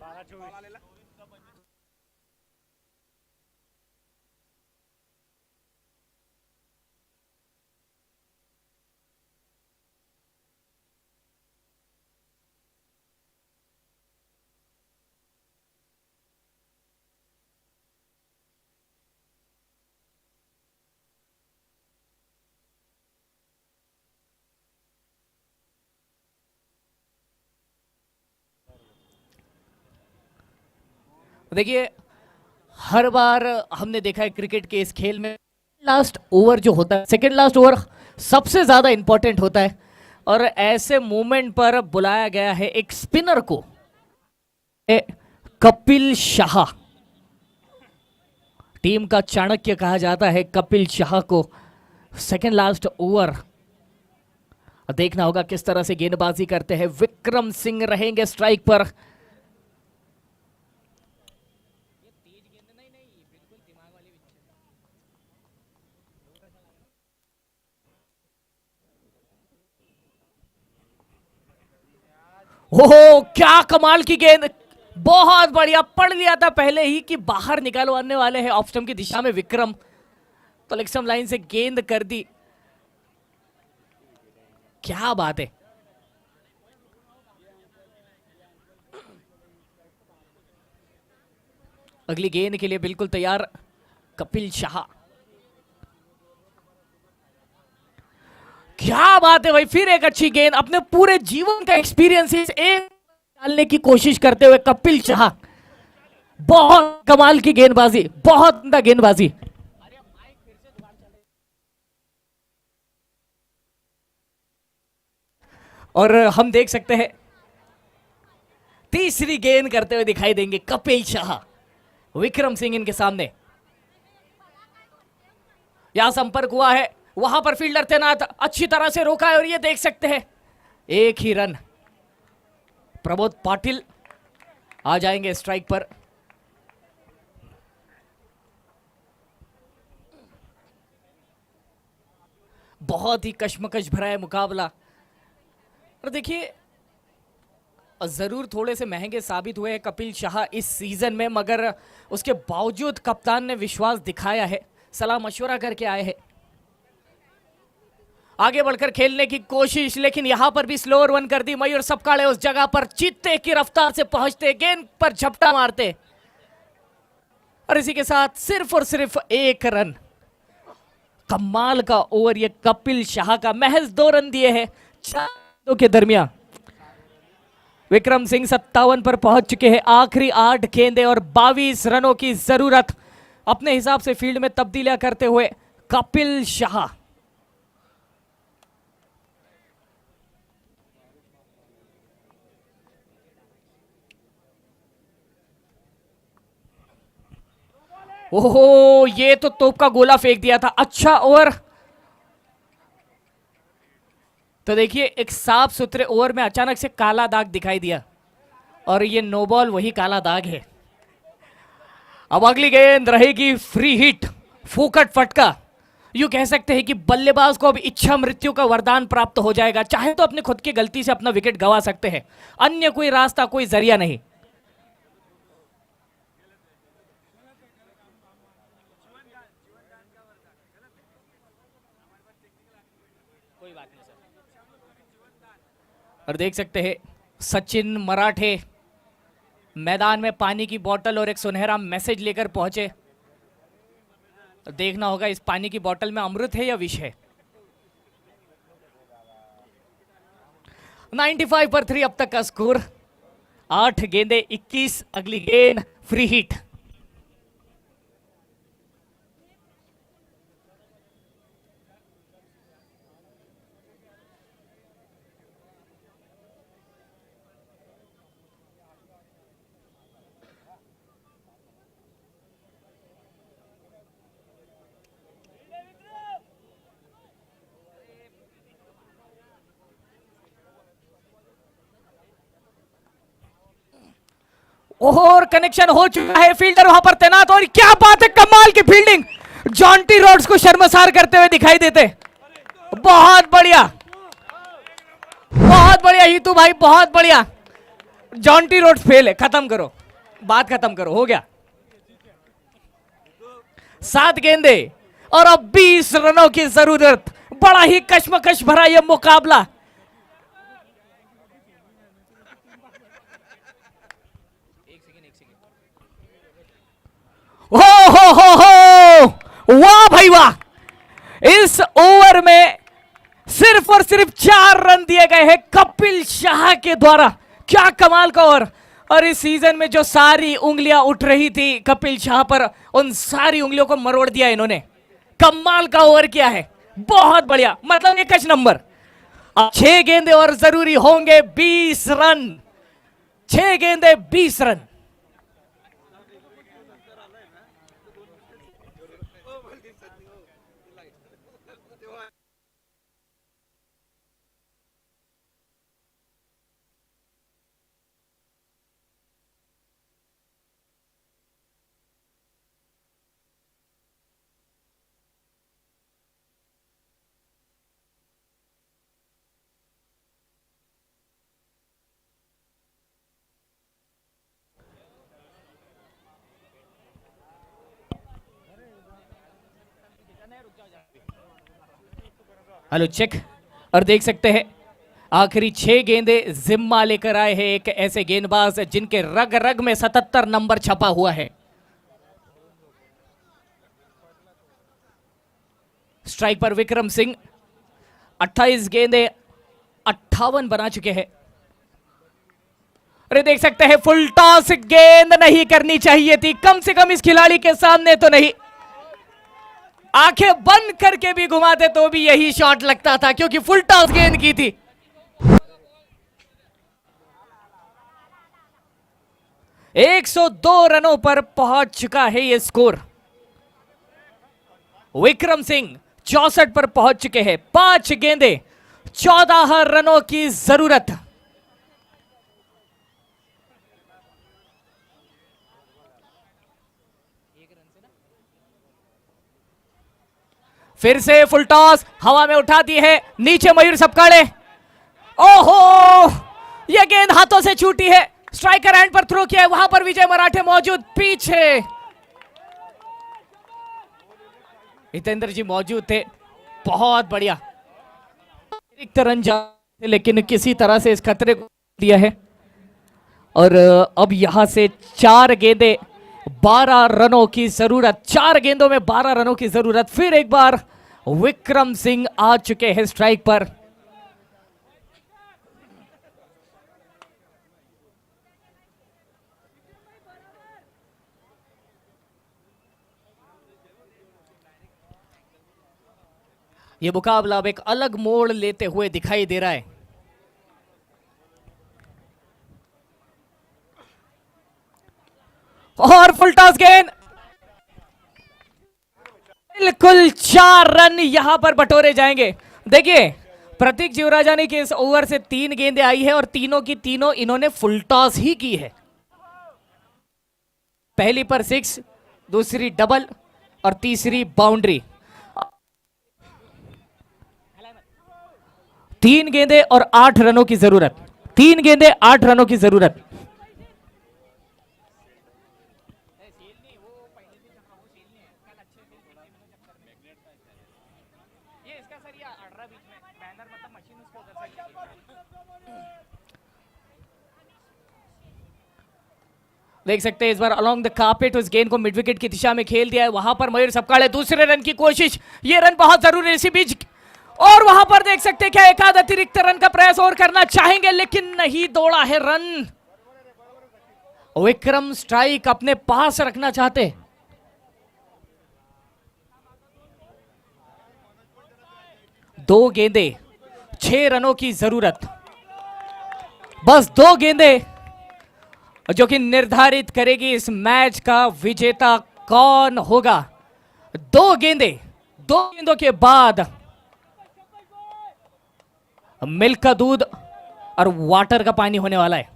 देखिए, हर बार हमने देखा है क्रिकेट के इस खेल में लास्ट ओवर जो होता है, सेकंड लास्ट ओवर सबसे ज्यादा इंपॉर्टेंट होता है, और ऐसे मोमेंट पर बुलाया गया है एक स्पिनर को, कपिल शाह। टीम का चाणक्य कहा जाता है कपिल शाह को। सेकंड लास्ट ओवर देखना होगा किस तरह से गेंदबाजी करते हैं। विक्रम सिंह रहेंगे स्ट्राइक पर। ओहो, क्या कमाल की गेंद, बहुत बढ़िया। पढ़ लिया था पहले ही कि बाहर निकालवाने वाले हैं ऑफ स्टंप की दिशा में विक्रम, तो लेग स्टंप लाइन से गेंद कर दी। क्या बात है। अगली गेंद के लिए बिल्कुल तैयार कपिल शाह। क्या बात है भाई, फिर एक अच्छी गेंद। अपने पूरे जीवन का एक्सपीरियंस एक डालने की कोशिश करते हुए कपिल शाह। बहुत कमाल की गेंदबाजी, बहुत उम्दा गेंदबाजी। और हम देख सकते हैं तीसरी गेंद करते हुए दिखाई देंगे कपिल शाह। विक्रम सिंह इनके सामने। यहां संपर्क हुआ है, वहां पर फील्डर तैनात, अच्छी तरह से रोका है, और ये देख सकते हैं एक ही रन। प्रमोद पाटिल आ जाएंगे स्ट्राइक पर। बहुत ही कश्मकश भरा है मुकाबला। और देखिए, जरूर थोड़े से महंगे साबित हुए हैं कपिल शाह इस सीजन में, मगर उसके बावजूद कप्तान ने विश्वास दिखाया है, सलाह मशवरा करके आए हैं। आगे बढ़कर खेलने की कोशिश, लेकिन यहां पर भी स्लो वन कर दी। मयूर सपकाळे उस जगह पर चीते की रफ्तार से पहुंचते, गेंद पर झपटा मारते, और इसी के साथ सिर्फ और सिर्फ एक रन। कमाल का ओवर ये कपिल शाह का, महज 2 रन दिए हैं 4 के दरमियान। विक्रम सिंह 57 पर पहुंच चुके हैं। आखिरी 8 गेंदें और 22 रनों की जरूरत। अपने हिसाब से फील्ड में तब्दीलियां करते हुए कपिल शाह। ओहो, ये तो तोप का गोला फेंक दिया था। अच्छा ओवर। तो देखिए, एक साफ सुथरे ओवर में अचानक से काला दाग दिखाई दिया, और ये नो बॉल वही काला दाग है। अब अगली गेंद रहेगी फ्री हिट, फोकट फटका। यूं कह सकते हैं कि बल्लेबाज को अब इच्छा मृत्यु का वरदान प्राप्त हो जाएगा। चाहे तो अपने खुद की गलती से अपना विकेट गंवा सकते हैं, अन्य कोई रास्ता, कोई जरिया नहीं। और देख सकते हैं सचिन मराठे मैदान में पानी की बोतल और एक सुनहरा मैसेज लेकर पहुंचे। देखना होगा इस पानी की बोतल में अमृत है या विष है। 95 पर 3 अब तक का स्कोर। 8 गेंदें 21। अगली गेंद फ्री हिट। और कनेक्शन हो चुका है, फील्डर वहां पर तैनात। और क्या बात है, कमाल की फील्डिंग। जॉन्टी रोड्स को शर्मसार करते हुए दिखाई देते। बहुत बढ़िया, बहुत बढ़िया हीतू भाई, बहुत बढ़िया। जॉन्टी रोड्स फेल है, खत्म करो, बात खत्म करो, हो गया। 7 गेंदे और अब 20 रनों की जरूरत। बड़ा ही कश्मकश भरा यह मुकाबला। हो वाह भाई वाह। इस ओवर में सिर्फ और सिर्फ 4 रन दिए गए हैं कपिल शाह के द्वारा। क्या कमाल का ओवर। और इस सीजन में जो सारी उंगलियां उठ रही थी कपिल शाह पर, उन सारी उंगलियों को मरोड़ दिया इन्होंने। कमाल का ओवर किया है, बहुत बढ़िया, मतलब एक नंबर। 6 गेंदे और जरूरी होंगे 20 रन। 6 गेंदे 20 रन। हेलो चेक, और देख सकते हैं आखिरी 6 गेंदे जिम्मा लेकर आए हैं एक ऐसे गेंदबाज जिनके रग रग में 77 नंबर छपा हुआ है। स्ट्राइक पर विक्रम सिंह, 28 गेंदे 58 बना चुके हैं। अरे देख सकते हैं फुल टॉस, गेंद नहीं करनी चाहिए थी, कम से कम इस खिलाड़ी के सामने तो नहीं। आंखें बंद करके भी घुमाते तो भी यही शॉट लगता था, क्योंकि फुल टॉस गेंद की थी। एक 102 रनों पर पहुंच चुका है ये स्कोर। विक्रम सिंह 64 पर पहुंच चुके हैं। 5 गेंदे 14 रनों की जरूरत। फिर से फुल टॉस हवा में उठा दी है, नीचे मयूर सपकाड़े। ओहो, यह गेंद हाथों से छूटी है। स्ट्राइकर हैंड पर थ्रो किया है, वहां पर विजय मराठे मौजूद, पीछे हितेंद्र जी मौजूद थे। बहुत बढ़िया, एक रन जा, लेकिन किसी तरह से इस खतरे को दिया है। और अब यहां से 4 गेंदे 12 रनों की जरूरत। 4 गेंदों में 12 रनों की जरूरत। फिर एक बार विक्रम सिंह आ चुके हैं स्ट्राइक पर। यह मुकाबला अब एक अलग मोड़ लेते हुए दिखाई दे रहा है। और फुल टॉस गेंद, बिल्कुल 4 रन यहां पर बटोरे जाएंगे। देखिए प्रतीक जीवराजानी के इस ओवर से 3 गेंदें आई है और तीनों की तीनों इन्होंने फुल टॉस ही की है। पहली पर 6, दूसरी डबल और तीसरी बाउंड्री। 3 गेंदे और 8 रनों की जरूरत। 3 गेंदे 8 रनों की जरूरत। देख सकते हैं इस बार अलोंग द कार्पेट उस गेंद को मिड विकेट की दिशा में खेल दिया है। वहां पर मयूर सपकाड़े दूसरे रन की कोशिश, ये रन बहुत जरूरी है इसी बीच। और वहां पर देख सकते हैं क्या एक आध अतिरिक्त रन का प्रयास और करना चाहेंगे, लेकिन नहीं दौड़ा है रन। विक्रम स्ट्राइक अपने पास रखना चाहते। दो गेंदे 6 रनों की जरूरत। बस 2 गेंदे जो कि निर्धारित करेगी इस मैच का विजेता कौन होगा। 2 गेंदों के बाद मिल्क का दूध और वाटर का पानी होने वाला है।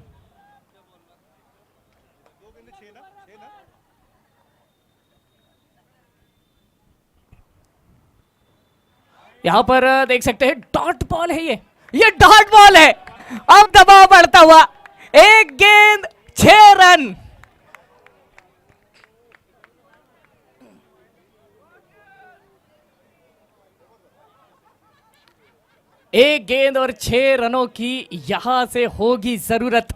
यहां पर देख सकते हैं डॉट बॉल है, ये डॉट बॉल है। अब दबाव बढ़ता हुआ, 1 गेंद 6 रन। एक गेंद और 6 रनों की यहां से होगी जरूरत।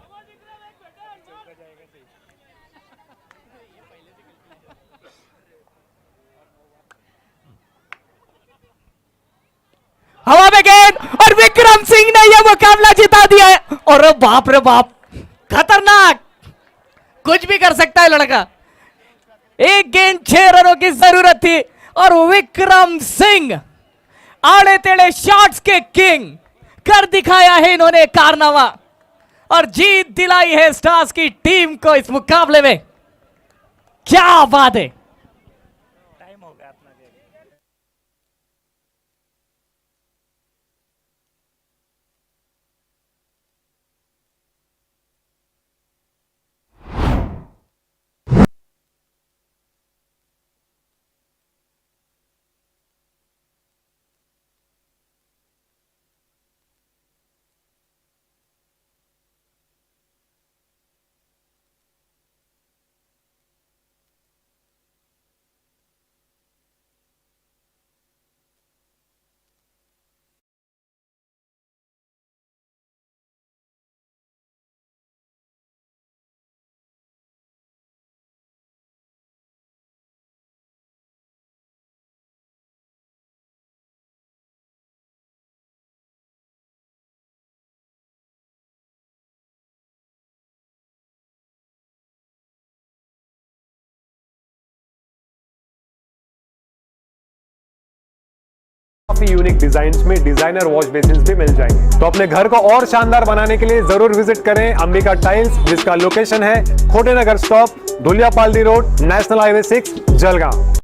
हवा में गेंद और विक्रम सिंह ने यह मुकाबला जिता दिया है। और बाप रे बाप, खतरनाक। कुछ भी कर सकता है लड़का। एक गेंद 6 रनों की जरूरत थी और विक्रम सिंह आड़े टेढ़े शॉट्स के किंग कर दिखाया है इन्होंने कारनामा और जीत दिलाई है स्टार्स की टीम को इस मुकाबले में। क्या बात है। काफी यूनिक डिजाइन्स में डिजाइनर वॉश बेसिन्स भी मिल जाएंगे। तो अपने घर को और शानदार बनाने के लिए जरूर विजिट करें अंबिका टाइल्स, जिसका लोकेशन है Khote Nagar stop, Dhuliyapaldi road, national highway 6, Jalgaon.